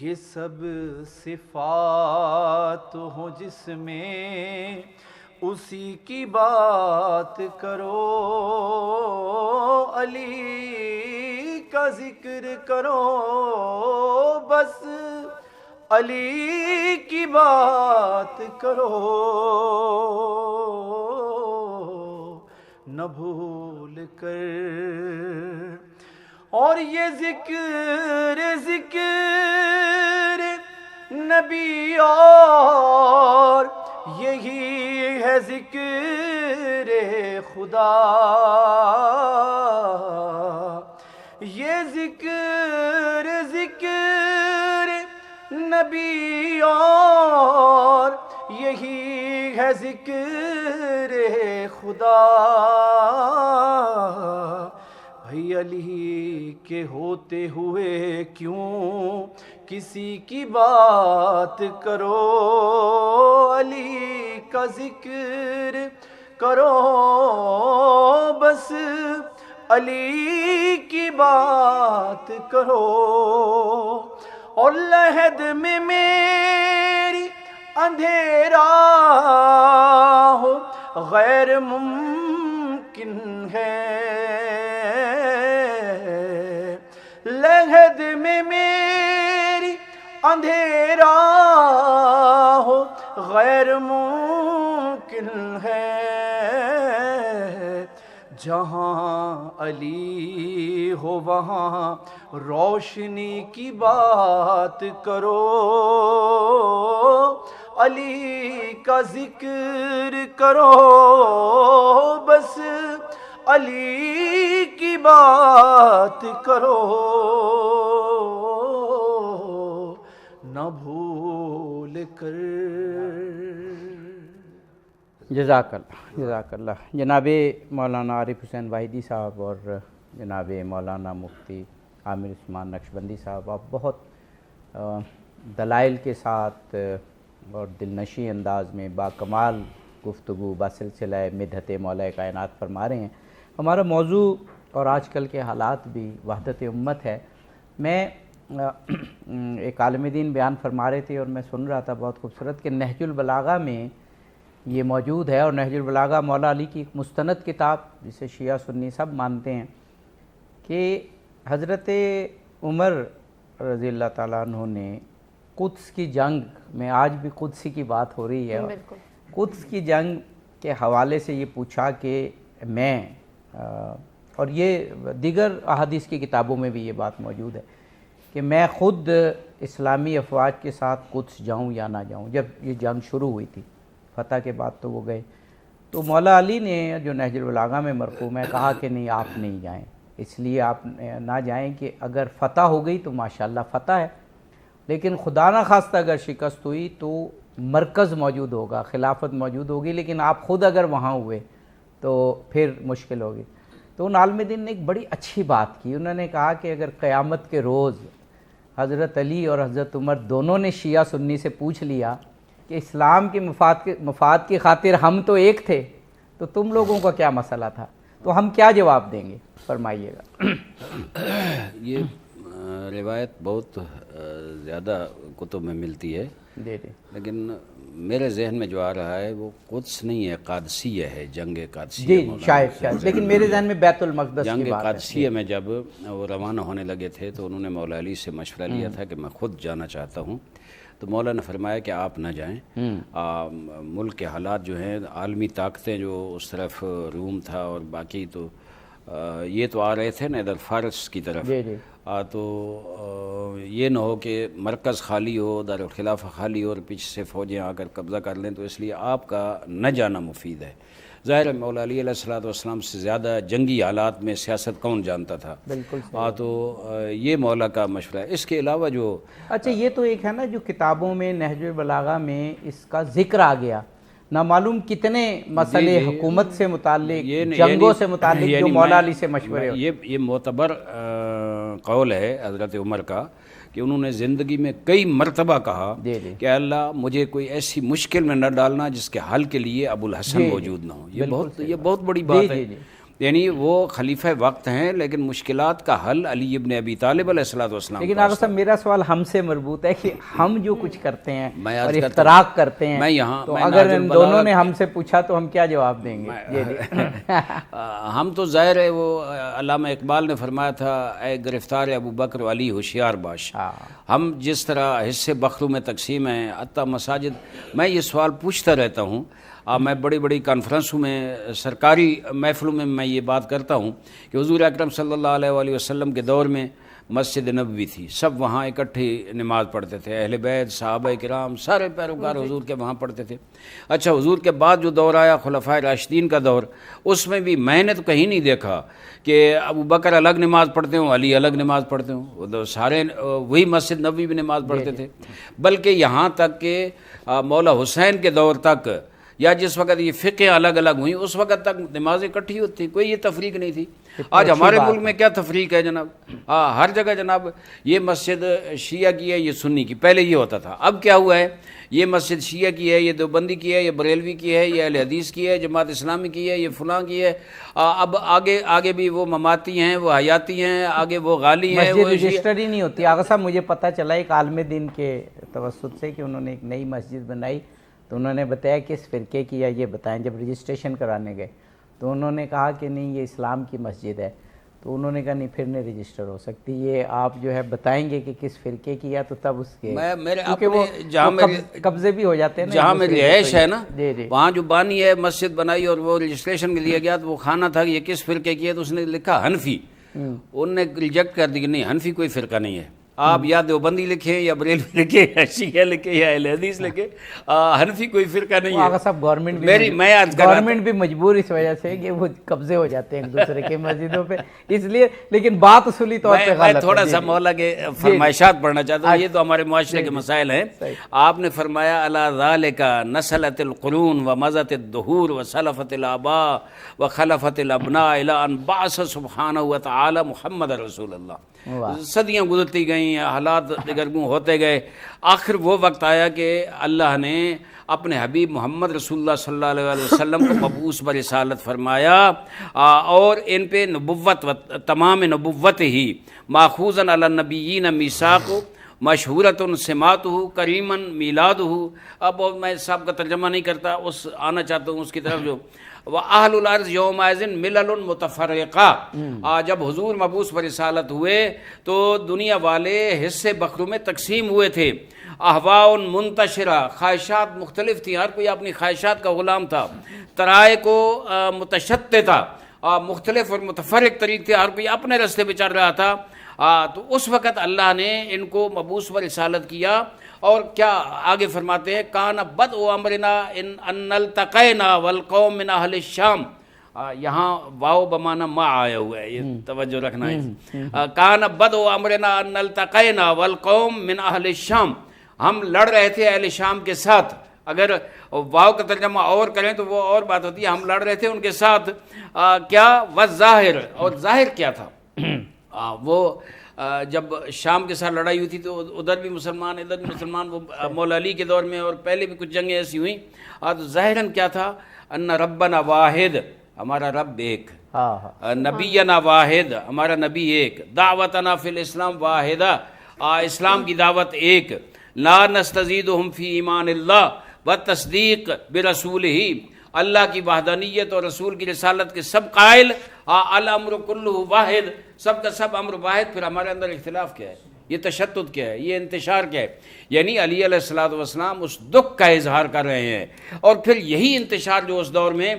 یہ سب صفات ہوں جس میں اسی کی بات کرو، علی کا ذکر کرو، بس علی کی بات کرو، نہ بھول کر۔ اور یہ ذکر نبی اور یہی ہے ذکر خدا، یہ ذکر نبی اور یہی ہے ذکر خدا۔ بھئی علی کے ہوتے ہوئے کیوں کسی کی بات کرو، علی کا ذکر کرو، بس علی کی بات کرو۔ اور لحد میں میری اندھیرا ہو غیر ممکن ہے، لحد میں میری اندھیرا ہو غیر ممکن ہے، جہاں علی ہو وہاں روشنی کی بات کرو، علی کا ذکر کرو، بس علی کی بات کرو، نہ بھول کر۔ جزاک اللہ جناب مولانا عارف حسین واحدی صاحب اور جناب مولانا مفتی عامر عثمان نقشبندی صاحب، آپ بہت دلائل کے ساتھ اور دلنشیں انداز میں باکمال گفتگو بسلسلہ مدحت مولا کائنات فرما رہے ہیں۔ ہمارا موضوع اور آج کل کے حالات بھی وحدت امت ہے۔ میں ایک عالم دین بیان فرما رہے تھے اور میں سن رہا تھا بہت خوبصورت کہ نہج البلاغہ میں یہ موجود ہے، اور نہج البلاغہ مولا علی کی ایک مستند کتاب جسے شیعہ سنی سب مانتے ہیں، کہ حضرت عمر رضی اللہ تعالیٰ عنہ نے قدس کی جنگ میں، آج بھی قدسی کی بات ہو رہی ہے، قدس کی جنگ کے حوالے سے یہ پوچھا کہ میں، اور یہ دیگر احادیث کی کتابوں میں بھی یہ بات موجود ہے کہ میں خود اسلامی افواج کے ساتھ قدس جاؤں یا نہ جاؤں۔ جب یہ جنگ شروع ہوئی تھی، فتح کے بعد تو وہ گئے، تو مولا علی نے جو نہج البلاغہ میں مرقوم ہے کہا کہ نہیں، آپ نہیں جائیں، اس لیے آپ نہ جائیں کہ اگر فتح ہو گئی تو ماشاءاللہ فتح ہے، لیکن خدا نہ خواستہ اگر شکست ہوئی تو مرکز موجود ہوگا، خلافت موجود ہوگی، لیکن آپ خود اگر وہاں ہوئے تو پھر مشکل ہوگی۔ تو ان عالم دین نے ایک بڑی اچھی بات کی، انہوں نے کہا کہ اگر قیامت کے روز حضرت علی اور حضرت عمر دونوں نے شیعہ سنی سے پوچھ لیا کہ اسلام کے مفاد کی خاطر ہم تو ایک تھے، تو تم لوگوں کا کیا مسئلہ تھا، تو ہم کیا جواب دیں گے؟ فرمائیے گا۔ یہ روایت بہت زیادہ کتب میں ملتی ہے، لیکن میرے ذہن میں جو آ رہا ہے وہ قدس نہیں ہے، قادسیہ ہے، جنگ قادسیہ۔ جی شاید، لیکن میرے ذہن میں بیت المقدس جنگ کی بات ہے۔ قادسیہ میں جب وہ روانہ ہونے لگے تھے تو انہوں نے مولا علی سے مشورہ لیا تھا کہ میں خود جانا چاہتا ہوں، تو مولا نے فرمایا کہ آپ نہ جائیں، ملک کے حالات جو ہیں، عالمی طاقتیں جو اس طرف روم تھا اور باقی تو یہ تو آ رہے تھے نا ادھر فارس کی طرف، تو یہ نہ ہو کہ مرکز خالی ہو، دارالخلافہ خالی ہو اور پیچھے سے فوجیں آ کر قبضہ کر لیں، تو اس لیے آپ کا نہ جانا مفید ہے۔ ظاہر ہے مولا علی علیہ السلام سے زیادہ جنگی حالات میں سیاست کون جانتا تھا، بالکل تو یہ مولا کا مشورہ ہے۔ اس کے علاوہ جو اچھا یہ تو ایک ہے نا جو کتابوں میں نہج البلاغہ میں اس کا ذکر آ گیا، نامعلوم کتنے مسئلے حکومت سے متعلق، جنگوں سے متعلق جو مولا علی سے مشورے ہوئے۔ یہ معتبر قول ہے حضرت عمر کا کہ انہوں نے زندگی میں کئی مرتبہ کہا کہ اللہ مجھے کوئی ایسی مشکل میں نہ ڈالنا جس کے حل کے لیے ابو الحسن موجود نہ ہو۔ یہ بہت بڑی بات ہے، یعنی وہ خلیفہ وقت ہیں، لیکن مشکلات کا حل علی ابن ابی طالب علیہ الصلوۃ والسلام۔ لیکن آقا صاحب میرا سوال ہم سے مربوط ہے کہ ہم جو کچھ کرتے ہیں میں اور افتراق کرتے ہیں، تو اگر ان دونوں نے ہم سے پوچھا تو ہم کیا جواب دیں گے؟ ہم تو ظاہر ہے، وہ علامہ اقبال نے فرمایا تھا، اے گرفتار ابو بکر علی ہوشیار باش، ہم جس طرح حصے بخروں میں تقسیم ہیں حتیٰ مساجد۔ میں یہ سوال پوچھتا رہتا ہوں، میں بڑی بڑی کانفرنسوں میں، سرکاری محفلوں میں یہ بات کرتا ہوں کہ حضور اکرم صلی اللہ علیہ وآلہ وسلم کے دور میں مسجد نبوی تھی، سب وہاں اکٹھے نماز پڑھتے تھے، اہل بیت، صحابہ کرام، سارے پیروکار حضور کے وہاں پڑھتے تھے۔ اچھا، حضور کے بعد جو دور آیا خلفائے راشدین کا دور، اس میں بھی میں نے تو کہیں نہیں دیکھا کہ ابو بکر الگ نماز پڑھتے ہوں، علی الگ نماز پڑھتے ہوں، وہ تو سارے وہی مسجد نبوی میں نماز پڑھتے تھے۔ بلکہ یہاں تک کہ مولا حسین کے دور تک، یا جس وقت یہ فقہ الگ الگ ہوئیں، اس وقت تک نمازیں اکٹھی ہوتی تھیں، کوئی یہ تفریق نہیں تھی۔ آج ہمارے ملک میں کیا تفریق ہے جناب؟ ہر جگہ جناب یہ مسجد شیعہ کی ہے، یہ سنی کی، پہلے یہ ہوتا تھا۔ اب کیا ہوا ہے، یہ مسجد شیعہ کی ہے، یہ دیوبندی کی ہے، یہ بریلوی کی ہے، یہ اہل حدیث کی ہے، جماعت اسلامی کی ہے، یہ فلاں کی ہے۔ اب آگے بھی وہ مماتی ہیں، وہ حیاتی ہیں، آگے وہ غالی ہیں، مسجد رجسٹر ہی نہیں ہوتی۔ آقا صاحب مجھے پتہ چلا ایک عالم دین کے توسط سے کہ انہوں نے ایک نئی مسجد بنائی، تو انہوں نے بتایا کہ اس فرقے کی، یا یہ بتائیں، جب رجسٹریشن کرانے گئے تو انہوں نے کہا کہ نہیں یہ اسلام کی مسجد ہے، تو انہوں نے کہا نہیں پھر نہیں رجسٹر ہو سکتی، یہ آپ جو ہے بتائیں گے کہ کس فرقے کی ہے، تو تب اس کے کیونکہ وہ قبضے بھی ہو جاتے ہیں نا، جہاں میری رہائش ہے نا، وہاں جو بانی ہے مسجد بنائی اور وہ رجسٹریشن کے لیے گیا تو وہ کھانا تھا کہ یہ کس فرقے کی ہے، تو اس نے لکھا حنفی۔ انہوں نے ریجیکٹ کر دی کہ نہیں، حنفی کوئی فرقہ نہیں ہے، آپ یا دیوبندی لکھیں، یا بریلوی لکھیں، یا شیعہ لکھیں، یا اہل حدیث لکھیں، حنفی کوئی فرقہ نہیں ہے۔ آقا صاحب گورنمنٹ بھی مجبور اس وجہ سے کہ وہ قبضے ہو جاتے ہیں ایک دوسرے کے مسجدوں پہ، اس لیے، لیکن بات اصولی طور پہ غلط ہے۔ میں تھوڑا سا مولا کے فرمائشات پڑھنا چاہتا ہوں، یہ تو ہمارے معاشرے کے مسائل ہیں۔ آپ نے فرمایا الا ذالک نسلت القرون ومضت الدہور وسلفت الآباء وخلفت الابناء الی ان بعث سبحانہ وتعالی محمد رسول اللہ۔ صدیاں گزرتی گئیں، حالات دگرگوں ہوتے گئے، آخر وہ وقت آیا کہ اللہ نے اپنے حبیب محمد رسول اللہ صلی اللہ علیہ وسلم کو مبعوث برسالت فرمایا، اور ان پہ نبوت، تمام نبوت ہی ماخوذاً علی النبیین میثاق مشہورۃ سماتہ کریما میلادہ۔ اب میں صاحب کا ترجمہ نہیں کرتا، اس آنا چاہتا ہوں اس کی طرف، جو وَأَهْلُ الْأَرْضِ يَوْمَئِذٍ مِلَلٌ مُتَفَرِّقَةٌ۔ جب حضور مبعوث برسالت ہوئے تو دنیا والے حصے بخروں میں تقسیم ہوئے تھے، احواء منتشرہ، خواہشات مختلف تھیں، ہر کوئی اپنی خواہشات کا غلام تھا، طرائق و متشتتہ، مختلف اور متفرق طریق تھے، ہر کوئی اپنے راستے پہ چل رہا تھا۔ تو اس وقت اللہ نے ان کو مبعوث برسالت کیا، اور کیا آگے فرماتے ہیں، کان بدء امرنا ان التقینا والقوم من اہل الشام۔ یہاں واو بمانا ما آیا ہوا ہے، یہ توجہ رکھنا ہے۔ کان بدء امرنا ان التقینا والقوم من اہل الشام، ہم لڑ رہے تھے اہل شام کے ساتھ۔ اگر واو کا ترجمہ اور کریں تو وہ اور بات ہوتی ہے، ہم لڑ رہے تھے ان کے ساتھ، کیا والظاہر، اور ظاہر کیا تھا، وہ جب شام کے ساتھ لڑائی ہوئی تھی تو ادھر بھی مسلمان ادھر بھی مسلمان، وہ مولا علی کے دور میں اور پہلے بھی کچھ جنگیں ایسی ہوئیں، تو ظاہراً کیا تھا، ان ربنا واحد، ہمارا رب ایک، نبینا واحد، ہمارا نبی ایک، دعوتنا فی الاسلام واحدہ، اسلام کی دعوت ایک، لا نستزیدہم فی ایمان اللہ والتصدیق برسولہ، اللہ کی وحدانیت اور رسول کی رسالت کے سب قائل، الامر کلہ واحد، سب کا سب امر واحد، پھر ہمارے اندر اختلاف کیا ہے، یہ تشدد کیا ہے، یہ انتشار کیا ہے؟ یعنی علی علیہ الصلوۃ والسلام اس دکھ کا اظہار کر رہے ہیں، اور پھر یہی انتشار جو اس دور میں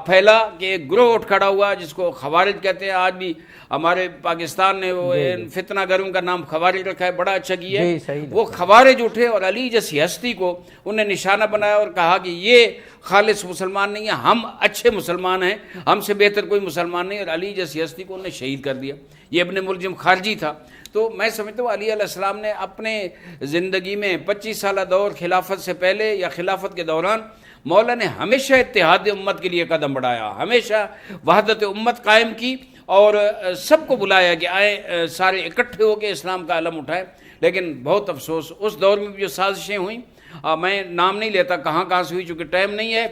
پھیلا کہ ایک گروہ اٹھ کھڑا ہوا جس کو خوارج کہتے ہیں۔ آج بھی ہمارے پاکستان نے وہ فتنہ گروں کا نام خوارج رکھا ہے، بڑا اچھا کیا ہے۔ وہ خوارج اٹھے اور علی جیسی ہستی کو انہیں نشانہ بنایا اور کہا کہ یہ خالص مسلمان نہیں ہے، ہم اچھے مسلمان ہیں، ہم سے بہتر کوئی مسلمان نہیں، اور علی جیسی ہستی کو انہیں شہید کر دیا۔ یہ ابن ملجم خارجی تھا۔ تو میں سمجھتا ہوں علی علیہ السلام نے اپنے زندگی میں 25 سالہ دور خلافت سے پہلے یا خلافت کے دوران مولا نے ہمیشہ اتحاد امت کے لیے قدم بڑھایا، ہمیشہ وحدت امت قائم کی، اور سب کو بلایا کہ آئیں سارے اکٹھے ہو کے اسلام کا علم اٹھائیں۔ لیکن بہت افسوس، اس دور میں بھی جو سازشیں ہوئیں میں نام نہیں لیتا کہاں کہاں سے ہوئی چونکہ ٹائم نہیں ہے،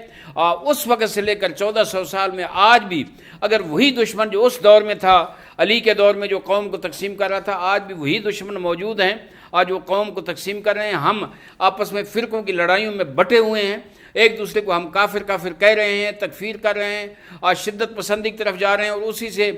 اس وقت سے لے کر 1400 سال میں آج بھی اگر وہی دشمن جو اس دور میں تھا، علی کے دور میں جو قوم کو تقسیم کر رہا تھا، آج بھی وہی دشمن موجود ہیں، آج وہ قوم کو تقسیم کر رہے ہیں۔ ہم آپس میں فرقوں کی لڑائیوں میں بٹے ہوئے ہیں، ایک دوسرے کو ہم کافر کافر کہہ رہے ہیں، تکفیر کر رہے ہیں، شدت پسندی کی طرف جا رہے ہیں، اور اسی سے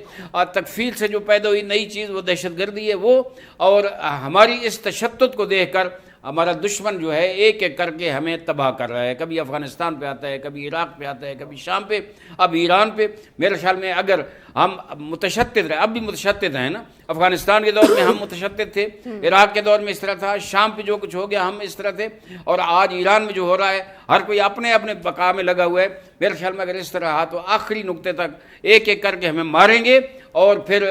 تکفیر سے جو پیدا ہوئی نئی چیز وہ دہشت گردی ہے وہ، اور ہماری اس تشدد کو دیکھ کر ہمارا دشمن جو ہے ایک ایک کر کے ہمیں تباہ کر رہا ہے، کبھی افغانستان پہ آتا ہے، کبھی عراق پہ آتا ہے، کبھی شام پہ، اب ایران پہ۔ میرے خیال میں اگر ہم متشدد رہے، اب بھی متشدد ہیں نا، افغانستان کے دور میں ہم متشدد تھے، عراق کے دور میں اس طرح تھا، شام پہ جو کچھ ہو گیا ہم اس طرح تھے، اور آج ایران میں جو ہو رہا ہے ہر کوئی اپنے اپنے بقا میں لگا ہوا ہے۔ میرے خیال میں اگر اس طرح رہا تو آخری نقطے تک ایک ایک کر کے ہمیں ماریں گے، اور پھر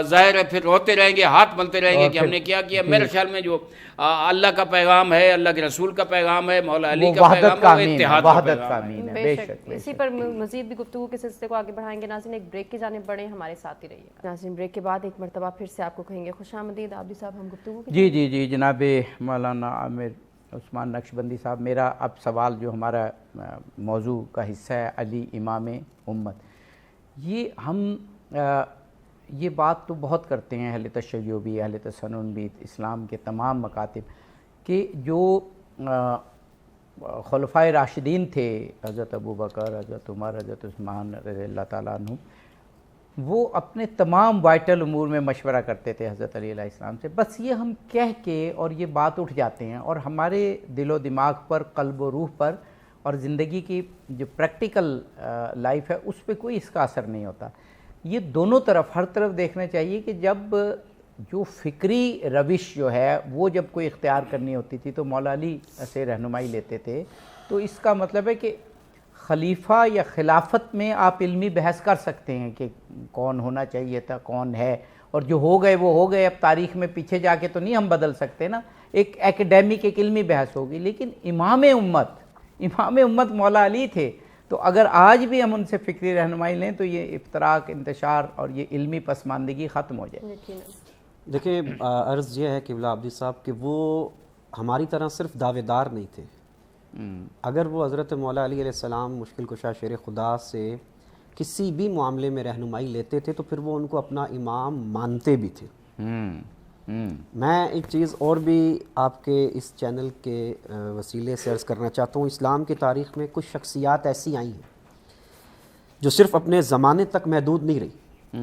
ظاہر ہے پھر روتے رہیں گے، ہاتھ ملتے رہیں گے کہ ہم نے کیا کیا۔ میرے خیال میں جو اللہ کا پیغام ہے، اللہ کے رسول کا پیغام ہے، مولا علی کا پیغام ہے، وہ اتحاد کا پیغام ہے۔ بے شک اسی پر مزید بھی گفتگو کے سلسلے کو آگے بڑھائیں گے۔ ناظرین ایک بریک کی جانب بڑھیں، ہمارے ساتھ ہی رہیے۔ ناظرین بریک کے بعد ایک مرتبہ پھر سے آپ کو کہیں گے خوش آمدید عابدی صاحب، ہم گفتگو جی جناب مولانا عامر عثمان نقشبندی صاحب، میرا اب سوال جو ہمارا موضوع کا حصہ ہے علی امام امت، یہ ہم یہ بات تو بہت کرتے ہیں اہل تشیع بھی، اہل تسنن بھی، اسلام کے تمام مکاتب، کہ جو خلفائے راشدین تھے، حضرت ابوبکر، حضرت عمر، حضرت عثمان رضی اللہ تعالیٰ عنہ، وہ اپنے تمام وائٹل امور میں مشورہ کرتے تھے حضرت علی علیہ السلام سے۔ بس یہ ہم کہہ کے اور یہ بات اٹھ جاتے ہیں، اور ہمارے دل و دماغ پر، قلب و روح پر، اور زندگی کی جو پریکٹیکل لائف ہے اس پہ کوئی اس کا اثر نہیں ہوتا۔ یہ دونوں طرف، ہر طرف دیکھنا چاہیے کہ جب جو فکری روش جو ہے وہ جب کوئی اختیار کرنی ہوتی تھی تو مولا علی سے رہنمائی لیتے تھے، تو اس کا مطلب ہے کہ خلیفہ یا خلافت میں آپ علمی بحث کر سکتے ہیں کہ کون ہونا چاہیے تھا، کون ہے، اور جو ہو گئے وہ ہو گئے، اب تاریخ میں پیچھے جا کے تو نہیں ہم بدل سکتے نا، ایک ایکیڈیمک ایک علمی بحث ہوگی۔ لیکن امام امت مولا علی تھے، تو اگر آج بھی ہم ان سے فکری رہنمائی لیں تو یہ افتراق، انتشار اور یہ علمی پسماندگی ختم ہو جائے۔ دیکھیں عرض یہ ہے کہ عابدی صاحب کہ وہ ہماری طرح صرف دعوے دار نہیں تھے۔ اگر وہ حضرت مولا علی علیہ السلام مشکل کشا شیر خدا سے کسی بھی معاملے میں رہنمائی لیتے تھے تو پھر وہ ان کو اپنا امام مانتے بھی تھے۔ میں ایک چیز اور بھی آپ کے اس چینل کے وسیلے سے عرض کرنا چاہتا ہوں، اسلام کی تاریخ میں کچھ شخصیات ایسی آئی ہیں جو صرف اپنے زمانے تک محدود نہیں رہی،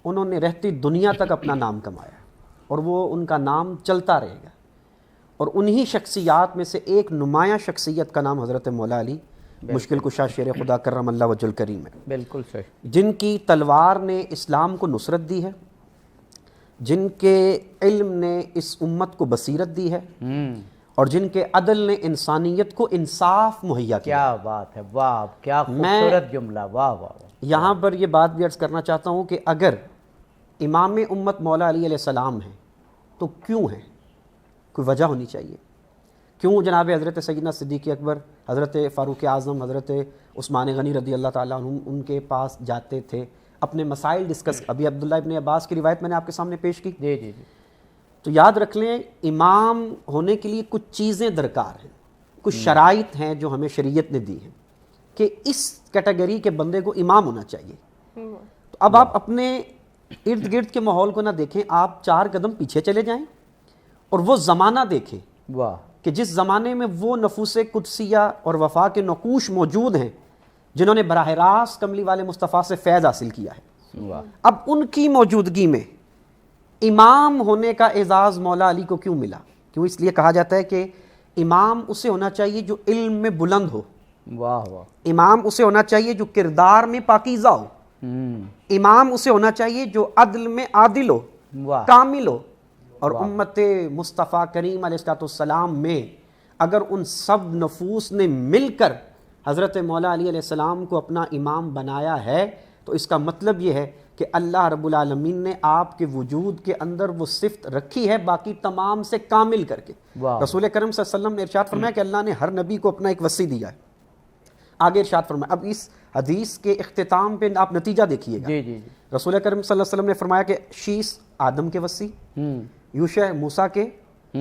انہوں نے رہتی دنیا تک اپنا نام کمایا، اور وہ ان کا نام چلتا رہے گا۔ اور انہی شخصیات میں سے ایک نمایاں شخصیت کا نام حضرت مولا علی مشکل کشا شیر خدا کرم اللہ وجہ الکریم ہے، بالکل صحیح، جن کی تلوار نے اسلام کو نصرت دی ہے، جن کے علم نے اس امت کو بصیرت دی ہے، اور جن کے عدل نے انسانیت کو انصاف مہیا کیا۔ کیا بات ہے، واہ کیا خوبصورت جملہ، واہ واہ۔ یہاں پر یہ بات بھی عرض کرنا چاہتا ہوں کہ اگر امام امت مولا علی علیہ السلام ہیں تو کیوں ہیں؟ کوئی وجہ ہونی چاہیے۔ کیوں جناب حضرت سیدنا صدیق اکبر، حضرت فاروق اعظم، حضرت عثمان غنی رضی اللہ تعالیٰ عنہ ان کے پاس جاتے تھے، اپنے مسائل ڈسکس، ابھی عبداللہ ابن عباس کی روایت میں نے آپ کے سامنے پیش کی۔ جی تو یاد رکھ لیں امام ہونے کے لیے کچھ چیزیں درکار ہیں، کچھ شرائط ہیں جو ہمیں شریعت نے دی ہیں کہ اس کیٹیگری کے بندے کو امام ہونا چاہیے۔ تو اب آپ اپنے ارد گرد کے ماحول کو نہ دیکھیں، آپ 4 قدم پیچھے چلے جائیں اور وہ زمانہ دیکھیں واہ، کہ جس زمانے میں وہ نفوس قدسیہ اور وفا کے نقوش موجود ہیں جنہوں نے براہ راست کملی والے مصطفیٰ سے فیض حاصل کیا ہے، اب ان کی موجودگی میں امام ہونے کا اعزاز مولا علی کو کیوں ملا؟ کیوں؟ اس لیے کہا جاتا ہے کہ امام اسے ہونا چاہیے جو علم میں بلند ہو، واہ واہ، امام اسے ہونا چاہیے جو کردار میں پاکیزہ ہو، امام اسے ہونا چاہیے جو عدل میں عادل ہو، کامل ہو۔ اور امت مصطفیٰ کریم علیہ السلام میں اگر ان سب نفوس نے مل کر حضرت مولا علی علیہ السلام کو اپنا امام بنایا ہے تو اس کا مطلب یہ ہے کہ اللہ رب العالمین نے آپ کے وجود کے اندر وہ صفت رکھی ہے باقی تمام سے کامل کر کے۔ رسول کرم صلی اللہ علیہ وسلم نے ارشاد فرمایا کہ اللہ نے ہر نبی کو اپنا ایک وصی دیا ہے۔ آگے ارشاد فرمایا، اب اس حدیث کے اختتام پہ آپ نتیجہ دیکھیے گا، رسول کرم صلی اللہ علیہ وسلم نے فرمایا کہ شیس آدم کے وصی، یوشع موسیٰ کے،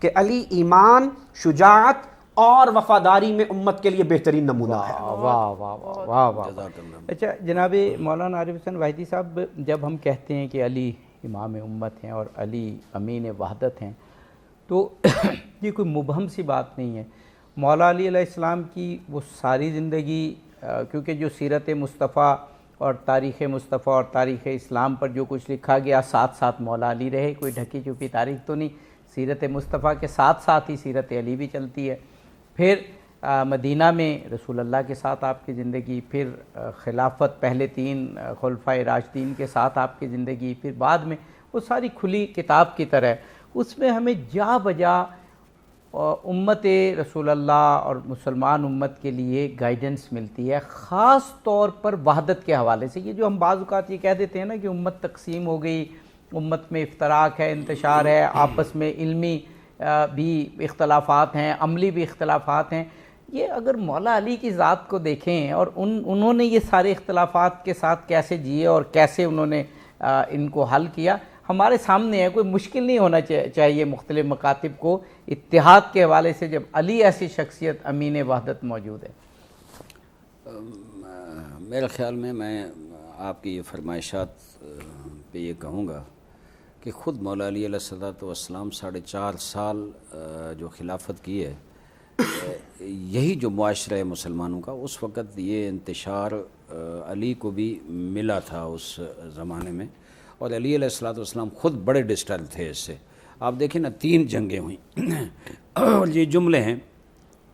کہ علی ایمان، شجاعت اور وفاداری میں امت کے لیے بہترین نمونہ ہے۔ واہ واہ واہ واہ واہ۔ اچھا جناب مولانا عارف حسین واحدی صاحب، جب ہم کہتے ہیں کہ علی امام امت ہیں اور علی امین وحدت ہیں تو یہ کوئی مبہم سی بات نہیں ہے۔ مولا علی علیہ السلام کی وہ ساری زندگی، کیونکہ جو سیرت مصطفیٰ اور تاریخ مصطفیٰ اور تاریخ اسلام پر جو کچھ لکھا گیا، ساتھ ساتھ مولا علی رہے، کوئی ڈھکی چھپی تاریخ تو نہیں۔ سیرت مصطفیٰ کے ساتھ ساتھ ہی سیرت علی بھی چلتی ہے۔ پھر مدینہ میں رسول اللہ کے ساتھ آپ کی زندگی، پھر خلافت پہلے 3 خلفائے راشدین کے ساتھ آپ کی زندگی، پھر بعد میں وہ ساری کھلی کتاب کی طرح اس میں ہمیں جا بجا امت رسول اللہ اور مسلمان امت کے لیے گائیڈنس ملتی ہے، خاص طور پر وحدت کے حوالے سے۔ یہ جو ہم بعض اوقات یہ کہہ دیتے ہیں نا کہ امت تقسیم ہو گئی، امت میں افتراق ہے، انتشار ہے، آپس میں علمی بھی اختلافات ہیں، عملی بھی اختلافات ہیں، یہ اگر مولا علی کی ذات کو دیکھیں اور انہوں نے یہ سارے اختلافات کے ساتھ کیسے جیے اور کیسے انہوں نے ان کو حل کیا، ہمارے سامنے ہے۔ کوئی مشکل نہیں ہونا چاہیے مختلف مکاتب کو اتحاد کے حوالے سے جب علی ایسی شخصیت امین وحدت موجود ہے۔ میرے خیال میں آپ کی یہ فرمائشات پہ یہ کہوں گا کہ خود مولا علی علیہ الصلوۃ والسلام 4.5 سال جو خلافت کی ہے، یہی جو معاشرہ ہے مسلمانوں کا، اس وقت یہ انتشار علی کو بھی ملا تھا اس زمانے میں، اور علی علیہ الصلوۃ والسلام خود بڑے ڈسٹرب تھے اس سے۔ آپ دیکھیں نا 3 جنگیں ہوئیں اور یہ جملے ہیں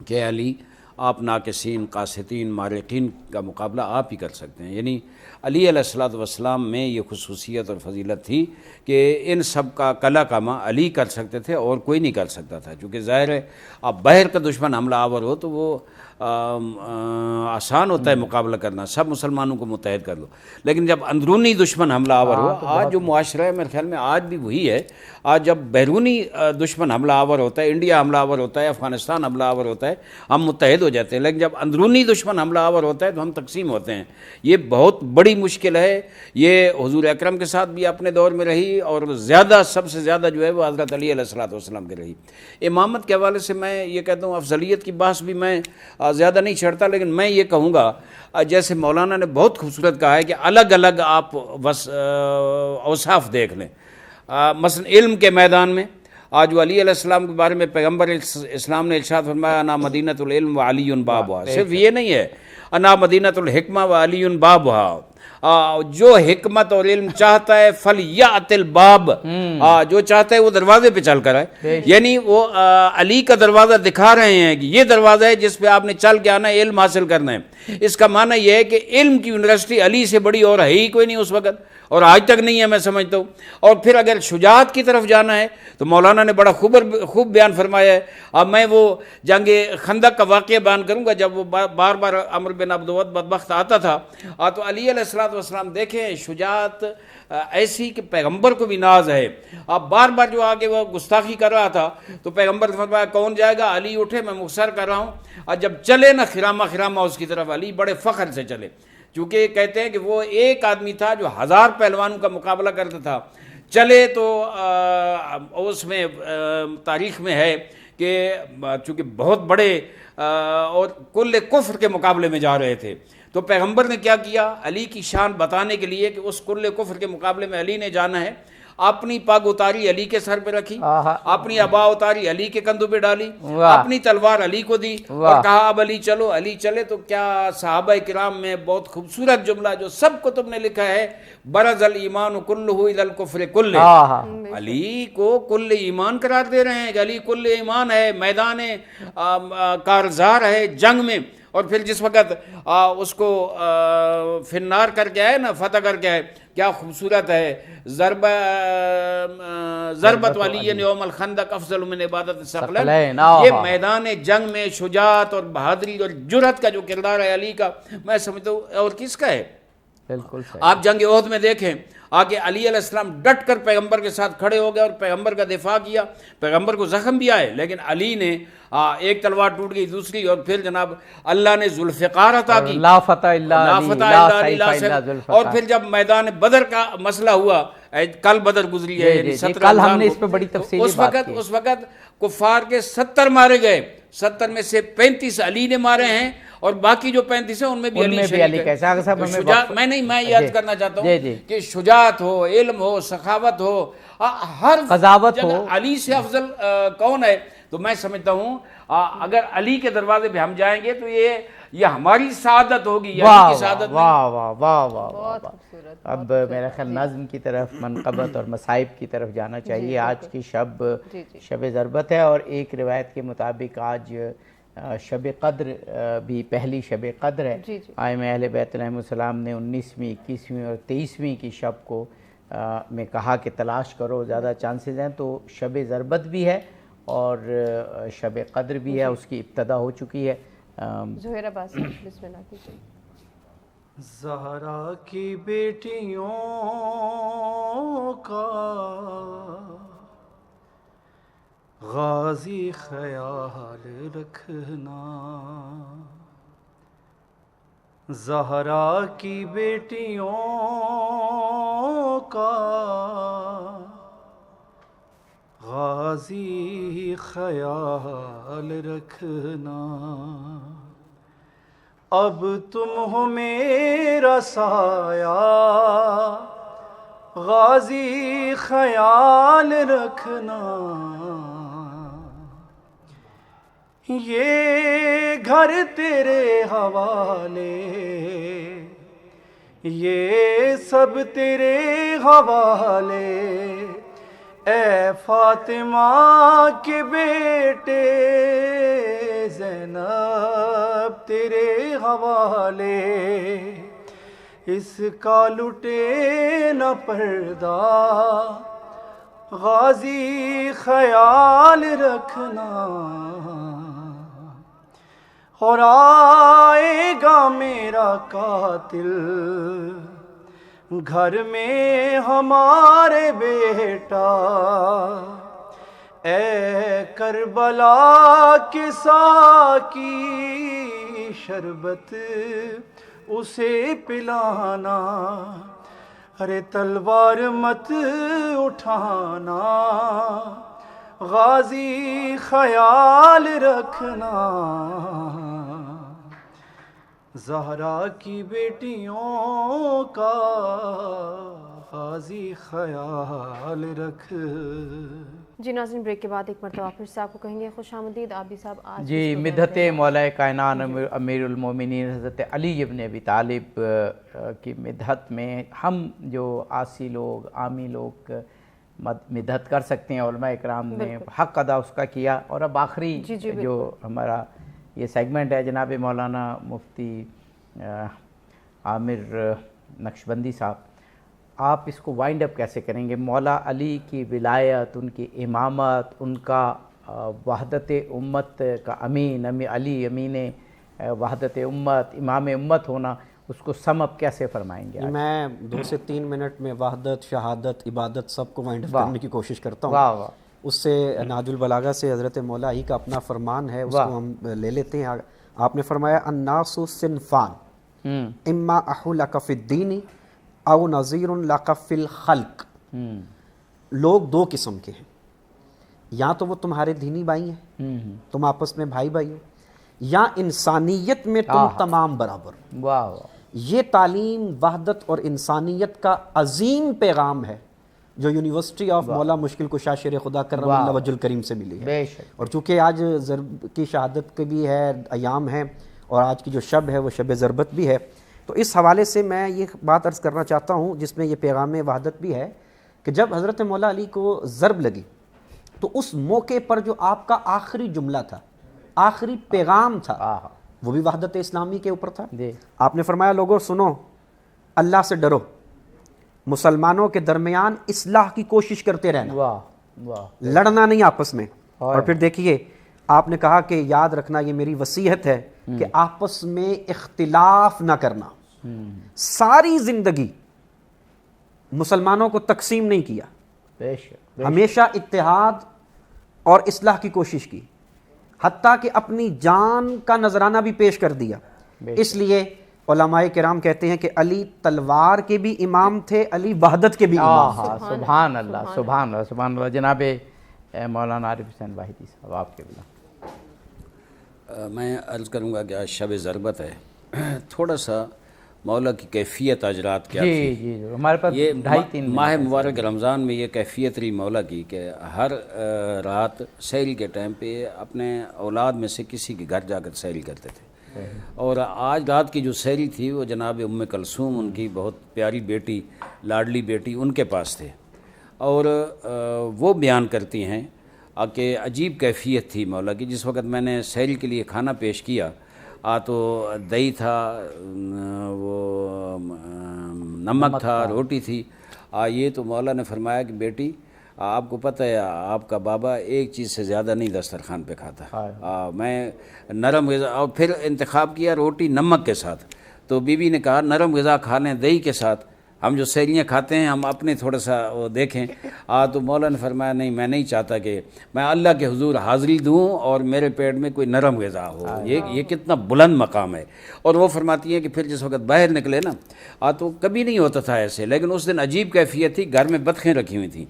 کہ علی آپ ناقصین، قاسطین، مارقین کا مقابلہ آپ ہی کر سکتے ہیں۔ یعنی علی علیہ الصلوۃ والسلام میں یہ خصوصیت اور فضیلت تھی کہ ان سب کا کلا کما علی کر سکتے تھے اور کوئی نہیں کر سکتا تھا، کیونکہ ظاہر ہے اب باہر کا دشمن حملہ آور ہو تو وہ آسان ہوتا ہے مقابلہ کرنا، سب مسلمانوں کو متحد کر لو، لیکن جب اندرونی دشمن حملہ آور ہو، آج جو معاشرہ ہے میرے خیال میں آج بھی وہی ہے۔ آج جب بیرونی دشمن حملہ آور ہوتا ہے، انڈیا حملہ آور ہوتا ہے، افغانستان حملہ آور ہوتا ہے، ہم متحد ہو جاتے ہیں، لیکن جب اندرونی دشمن حملہ آور ہوتا ہے تو ہم تقسیم ہوتے ہیں۔ یہ بہت بڑی مشکل ہے، یہ حضور اکرم کے ساتھ بھی اپنے دور میں رہی، اور زیادہ سب سے زیادہ جو ہے وہ حضرت علی علیہ الصلوۃ والسلام کی رہی۔ امامت کے حوالے سے میں یہ کہتا ہوں، افضلیت کی بحث بھی میں زیادہ نہیں چھڑتا، لیکن میں یہ کہوں گا جیسے مولانا نے بہت خوبصورت کہا ہے کہ الگ الگ آپ اوصاف دیکھ لیں۔ مثلا علم کے میدان میں آج وہ علی علیہ السلام کے بارے میں پیغمبر اسلام نے ارشاد فرمایا انا مدینۃ العلم و علی بابھا، صرف یہ نہیں ہے انا مدینۃ الحکمہ و علی بابھا، جو حکمت اور علم چاہتا ہے فلیأت الباب، جو چاہتا ہے وہ دروازے پہ چل کر آئے۔ یعنی وہ علی کا دروازہ دکھا رہے ہیں کہ یہ دروازہ ہے جس پہ آپ نے چل کے آنا ہے، علم حاصل کرنا ہے۔ اس کا معنی یہ ہے کہ علم کی یونیورسٹی علی سے بڑی اور ہے ہی کوئی نہیں اس وقت، اور آج تک نہیں ہے میں سمجھتا ہوں۔ اور پھر اگر شجاعت کی طرف جانا ہے تو مولانا نے بڑا خوب بیان فرمایا ہے۔ اب میں وہ جنگ خندق کا واقعہ بیان کروں گا، جب وہ بار بار عمرو بن عبد الود بدبخت آتا تھا تو علی علیہ الصلوۃ والسلام دیکھیں شجاعت ایسی کہ پیغمبر کو بھی ناز ہے۔ اب بار بار جو آگے وہ گستاخی کر رہا تھا تو پیغمبر نے فرمایا کون جائے گا؟ علی اٹھے، میں مختصر کر رہا ہوں۔ اور جب چلے نا خرامہ اس کی طرف، علی بڑے فخر سے چلے، چونکہ کہتے ہیں کہ وہ ایک آدمی تھا جو 1000 پہلوانوں کا مقابلہ کرتا تھا۔ چلے تو اس میں تاریخ میں ہے کہ چونکہ بہت بڑے اور کل کفر کے مقابلے میں جا رہے تھے، تو پیغمبر نے کیا کیا؟ علی کی شان بتانے کے لیے کہ اس کل کفر کے مقابلے میں علی نے جانا ہے، اپنی پگ اتاری علی کے سر پہ رکھی، اپنی ابا اتاری علی کے کندھوں پہ ڈالی، اپنی تلوار علی کو دی اور کہا اب علی چلو۔ علی چلے تو کیا صحابہ کرام میں بہت خوبصورت جملہ جو سب کتب نے لکھا ہے، برز الایمان کلہ الی الکفر کلہ، علی کو کل ایمان قرار دے رہے ہیں کہ علی کل ایمان ہے، میدان کارزار ہے جنگ میں، اور پھر جس وقت اس کو فنار کر کے آئے نا، فتح کر کے آئے، کیا خوبصورت ہے، ضربت والی یوم الخندق افضل من عبادت الثقلین۔ یہ میدان جنگ میں شجاعت اور بہادری اور جرأت کا جو کردار ہے علی کا، میں سمجھتا ہوں اور کس کا ہے؟ بالکل آپ جنگ احد میں دیکھیں، آگے علی علیہ السلام ڈٹ کر پیغمبر کے ساتھ کھڑے ہو گئے اور پیغمبر کا دفاع کیا. پیغمبر کو زخم بھی آئے لیکن علی نے ایک تلوار ٹوٹ گئی دوسری, اور پھر جناب اللہ نے ذوالفقار عطا کی, لا فتح الا علی لا سیف الا ذوالفقار. اور پھر جب میدان بدر کا مسئلہ ہوا, کل بدر گزری ہے یعنی 17 کل ہم نے اس پہ بڑی تفصیلی بات کی. اس وقت کفار کے 70 مارے گئے, 70 میں سے 35 علی نے مارے ہیں اور باقی جو 35 ہیں ان میں بھی علی شریک ہے. میں یاد کرنا چاہتا ہوں کہ شجاعت ہو, علم ہو, سخاوت ہو, ہر قضاوت ہو, علی سے افضل کون ہے؟ تو میں سمجھتا ہوں اگر علی کے دروازے پہ ہم جائیں گے تو یہ ہماری سعادت ہوگی, علی کی سعادت. واہ واہ واہ واہ. اب میرا خیال نظم کی طرف, منقبت اور مصائب کی طرف جانا چاہیے. آج کی شب ضربت ہے اور ایک روایت کے مطابق آج شب قدر بھی پہلی شب قدر ہے. ائمہ اہل بیت علیہم السلام نے 19ویں 21ویں اور 23ویں کی شب کو میں کہا کہ تلاش کرو, زیادہ چانسز ہیں. تو شب ضربت بھی ہے اور شب قدر بھی ہے, اس کی ابتدا ہو چکی ہے. زہیر عباس بسم اللہ کیجیے. زہرا کی بیٹیوں کا غازی خیال رکھنا, زہرا کی بیٹیوں کا غازی خیال رکھنا. اب تم ہو میرا سایہ غازی خیال رکھنا. یہ گھر تیرے حوالے, یہ سب تیرے حوالے, اے فاطمہ کے بیٹے زینب تیرے حوالے. اس کا لٹے نہ پردہ غازی خیال رکھنا. اور آئے گا میرا قاتل گھر میں ہمارے بیٹا, اے کربلا کے ساقی شربت اسے پلانا. ارے تلوار مت اٹھانا غازی خیال رکھنا. زہرا کی بیٹیوں کا غازی خیال رکھ. جی ناظرین, بریک کے بعد ایک مرتبہ پھر سے آپ کو کہیں گے خوش آمدید. عابد صاحب آج جی مدحت مولا کائنات امیر المومنین حضرت علی ابن ابی طالب کی مدحت میں ہم جو عاصی لوگ, عامی لوگ مدحت کر سکتے ہیں. علماء اکرام نے حق ادا اس کا کیا. اور اب آخری جو ہمارا یہ سیگمنٹ ہے, جناب مولانا مفتی عامر نقشبندی صاحب, آپ اس کو وائنڈ اپ کیسے کریں گے؟ مولا علی کی ولایت, ان کی امامت, ان کا وحدت امت کا امین, علی امین وحدت امت, امام امت ہونا, اس کو سم اپ کیسے فرمائیں گے؟ میں 2 سے 3 منٹ میں وحدت, شہادت, عبادت سب کو وائنڈ اپ کرنے کی کوشش کرتا ہوں. واہ واہ. اس سے نہج البلاغہ سے حضرت مولا علی کا اپنا فرمان ہے, اس کو ہم لے لیتے ہیں. آپ نے فرمایا الناس صنفان اما اخو لک فی الدین او نظیر لک فی الخلق. لوگ 2 قسم کے ہیں, یا تو وہ تمہارے دینی بھائی ہیں, تم آپس میں بھائی بھائی ہو, یا انسانیت میں تم تمام برابر. واہ. یہ تعلیم وحدت اور انسانیت کا عظیم پیغام ہے جو یونیورسٹی آف مولا مشکل کشا شیر خدا کرم اللہ وجہ الکریم سے ملی ہے. اور چونکہ آج ضرب کی شہادت کے بھی ہے ایام ہیں, اور آج کی جو شب ہے وہ شب ضربت بھی ہے, تو اس حوالے سے میں یہ بات عرض کرنا چاہتا ہوں جس میں یہ پیغام وحدت بھی ہے کہ جب حضرت مولا علی کو ضرب لگی تو اس موقع پر جو آپ کا آخری جملہ تھا, آخری پیغام تھا, وہ بھی وحدت اسلامی کے اوپر تھا. آپ نے فرمایا لوگوں سنو, اللہ سے ڈرو, مسلمانوں کے درمیان اصلاح کی کوشش کرتے رہنا, لڑنا نہیں آپس میں. اور پھر دیکھیے آپ نے کہا کہ یاد رکھنا یہ میری وصیت ہے کہ آپس میں اختلاف نہ کرنا. ساری زندگی مسلمانوں کو تقسیم نہیں کیا، بے شک ہمیشہ اتحاد اور اصلاح کی کوشش کی، حتیٰ کہ اپنی جان کا نذرانہ بھی پیش کر دیا۔ اس لیے علماء کرام کہتے ہیں کہ علی تلوار کے بھی امام تھے، علی وحدت کے بھی امام تھے۔ سبحان اللہ، سبحان اللہ، سبحان اللہ۔ جناب مولانا عارف حسین واحدی صاحب، آپ کے بلا۔ میں عرض کروں گا کہ آج شب ضربت ہے، تھوڑا سا مولا کی کیفیت آج رات کیا تھی؟ جی ہمارے پاس یہ 2.5-3 ماہ مبارک رمضان میں یہ کیفیت رہی مولا کی کہ ہر رات سحری کے ٹائم پہ اپنے اولاد میں سے کسی کے گھر جا کر سحری کرتے تھے، اور آج رات کی جو سحری تھی وہ جناب ام کلثوم، ان کی بہت پیاری بیٹی، لاڈلی بیٹی، ان کے پاس تھے، اور وہ بیان کرتی ہیں کہ عجیب کیفیت تھی مولا کی۔ جس وقت میں نے سحری کے لیے کھانا پیش کیا تو دہی تھا، وہ نمک تھا، روٹی تھی، یہ تو مولا نے فرمایا کہ بیٹی آپ کو پتہ ہے آپ کا بابا ایک چیز سے زیادہ نہیں دسترخوان پہ کھاتا، میں نرم غذا، اور پھر انتخاب کیا روٹی نمک کے ساتھ، تو بی بی نے کہا نرم غذا کھا لیں دہی کے ساتھ، ہم جو سحریاں کھاتے ہیں ہم اپنے تھوڑا سا وہ دیکھیں۔ تو مولا نے فرمایا نہیں، میں نہیں چاہتا کہ میں اللہ کے حضور حاضری دوں اور میرے پیٹ میں کوئی نرم غذا ہو، یہ کتنا بلند مقام ہے۔ اور وہ فرماتی ہیں کہ پھر جس وقت باہر نکلے نا تو کبھی نہیں ہوتا تھا ایسے، لیکن اس دن عجیب کیفیت تھی، گھر میں بطخیں رکھی ہوئی تھیں،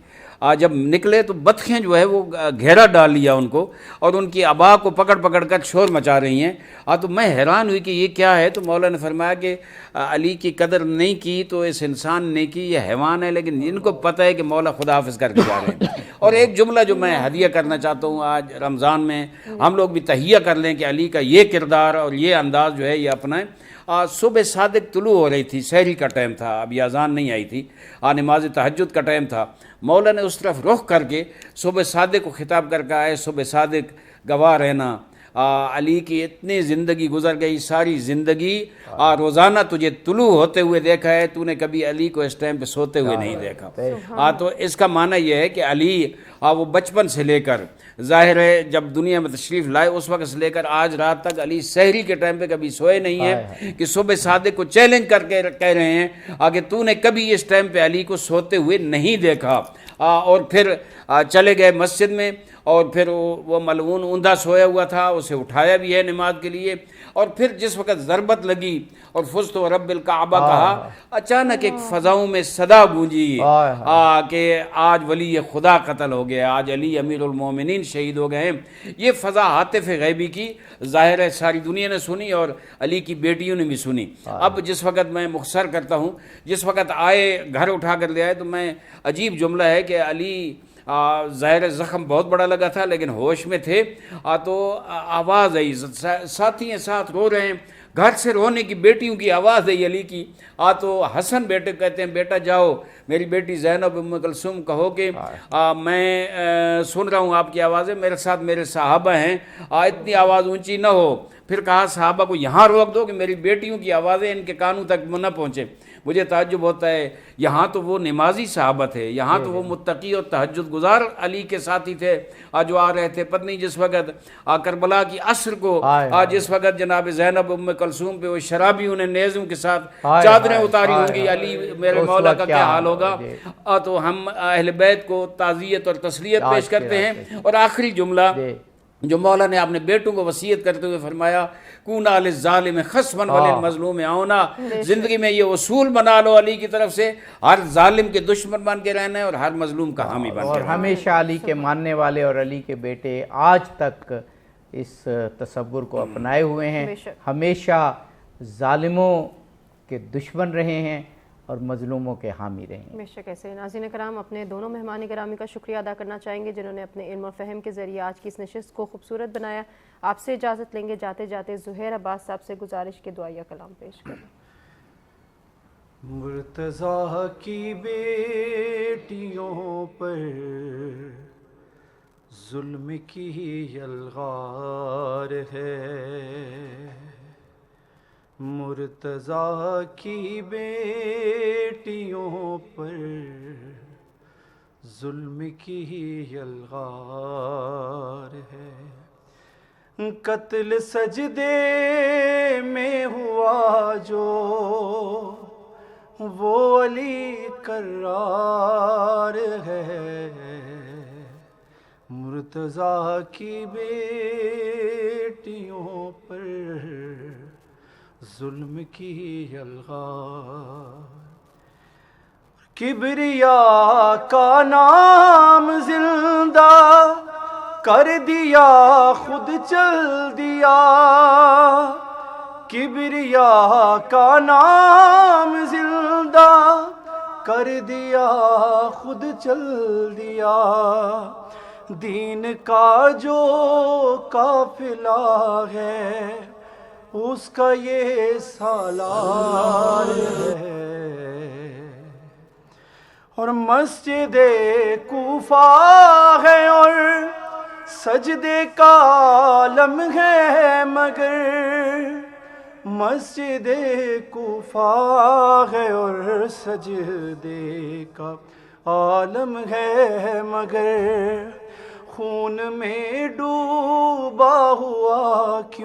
جب نکلے تو بطخیں جو ہے وہ گھیرا ڈال لیا ان کو، اور ان کی ابا کو پکڑ پکڑ کر شور مچا رہی ہیں۔ تو میں حیران ہوئی کہ یہ کیا ہے، تو مولا نے فرمایا کہ علی کی قدر نہیں کی تو اس انسان نے کی، یہ حیوان ہے، لیکن ان کو پتہ ہے کہ مولا خدا حافظ کر کے جا رہے ہیں۔ اور ایک جملہ جو میں ہدیہ کرنا چاہتا ہوں آج رمضان میں، ہم لوگ بھی تہیہ کر لیں کہ علی کا یہ کردار اور یہ انداز جو ہے یہ اپنائیں۔ صبح صادق طلوع ہو رہی تھی، سحری کا ٹائم تھا، ابھی اذان نہیں آئی تھی، نماز تہجد کا ٹائم تھا، مولا نے اس طرف رخ کر کے صبح صادق کو خطاب کر کے آئے، صبح صادق گواہ رہنا، علی کی اتنی زندگی گزر گئی، ساری زندگی روزانہ تجھے طلوع ہوتے ہوئے دیکھا ہے، تو نے کبھی علی کو اس ٹائم پہ سوتے ہوئے نہیں دیکھا۔ تو اس کا معنی یہ ہے کہ علی وہ بچپن سے لے کر، ظاہر ہے جب دنیا میں تشریف لائے اس وقت سے لے کر آج رات تک علی سحری کے ٹائم پہ کبھی سوئے نہیں ہیں، کہ صبح صادق کو چیلنج کر کے کہہ رہے ہیں کہ تو نے کبھی اس ٹائم پہ علی کو سوتے ہوئے نہیں دیکھا۔ اور پھر چلے گئے مسجد میں، اور پھر وہ ملعون اوندھا سویا ہوا تھا، اسے اٹھایا بھی ہے نماز کے لیے، اور پھر جس وقت ضربت لگی اور فزت و رب الکعبہ کہا، اچانک ایک فضاؤں میں صدا گونجی کہ آج ولی خدا قتل ہو گیا، آج علی امیر المومنین شہید ہو گئے ہیں۔ یہ فضا عاطف غیبی کی ظاہر ہے ساری دنیا نے سنی اور علی کی بیٹیوں نے بھی سنی۔ اب جس وقت میں مختصر کرتا ہوں، جس وقت آئے گھر اٹھا کر لے آئے، تو میں عجیب جملہ ہے کہ علی ظاہر زخم بہت بڑا لگا تھا لیکن ہوش میں تھے، تو آواز آئی، ساتھی ہیں ساتھ رو رہے ہیں، گھر سے رونے کی بیٹیوں کی آواز آئی علی کی۔ تو حسن بیٹے کہتے ہیں بیٹا جاؤ میری بیٹی زینب ام کلثوم کہو کہ میں سن رہا ہوں آپ کی آوازیں، میرے ساتھ میرے صحابہ ہیں، اتنی آواز اونچی نہ ہو۔ پھر کہا صحابہ کو یہاں روک دو کہ میری بیٹیوں کی آوازیں ان کے کانوں تک نہ پہنچے۔ مجھے تعجب ہوتا ہے، یہاں تو وہ نمازی صحابہ تھے، یہاں تو وہ متقی اور تہجد گزار علی کے ساتھی تھے جو آ رہے تھے۔ پتنی جس وقت کربلا کی عصر کو جس وقت جناب زینب ام کلثوم پہ وہ شرابیوں نے نیزوں کے ساتھ چادریں اتاری ہوں گی، علی میرے مولا کا کیا حال ہوگا۔ تو ہم اہل بیت کو تعزیت اور تسلیت پیش کرتے ہیں۔ اور آخری جملہ جو مولا نے اپنے بیٹوں کو وصیت کرتے ہوئے فرمایا، کونا للظالم خصما وللمظلوم عونا، زندگی میں یہ اصول بنا لو علی کی طرف سے، ہر ظالم کے دشمن بن کے رہنا ہے اور ہر مظلوم کا حامی بن کے رہنا ہے۔ اور ہمیشہ علی کے ماننے والے اور علی کے بیٹے آج تک اس تصور کو اپنائے ہوئے ہیں، ہمیشہ ظالموں کے دشمن رہے ہیں اور مظلوموں کے حامی رہے ہیں۔ بے شک ایسے۔ ناظرین کرام، اپنے دونوں مہمان گرامی کا شکریہ ادا کرنا چاہیں گے جنہوں نے اپنے علم و فہم کے ذریعے آج کی اس نشست کو خوبصورت بنایا۔ آپ سے اجازت لیں گے، جاتے جاتے زہیر عباس صاحب سے گزارش کے دعائیہ کلام پیش کریں۔ مرتضیٰ کی بیٹیوں پر ظلم کی یلغار ہے، مرتضیٰ کی بیٹیوں پر ظلم کی یلغار ہے، قتل سجدے میں ہوا جو وہ علی کرار ہے، مرتضیٰ کی بیٹیوں پر ظلم کی الغار، کبریا کا نام زندہ کر دیا خود چل دیا، کبریا کا نام زندہ کر دیا خود چل دیا، دین کا جو قافلہ ہے اس کا یہ سالار ہے، اور مسجد کوفہ ہے اور سجدے کا عالم ہے، مگر مسجد کوفہ ہے اور سجدے کا عالم ہے، مگر خون میں ڈوبا ہوا کیوں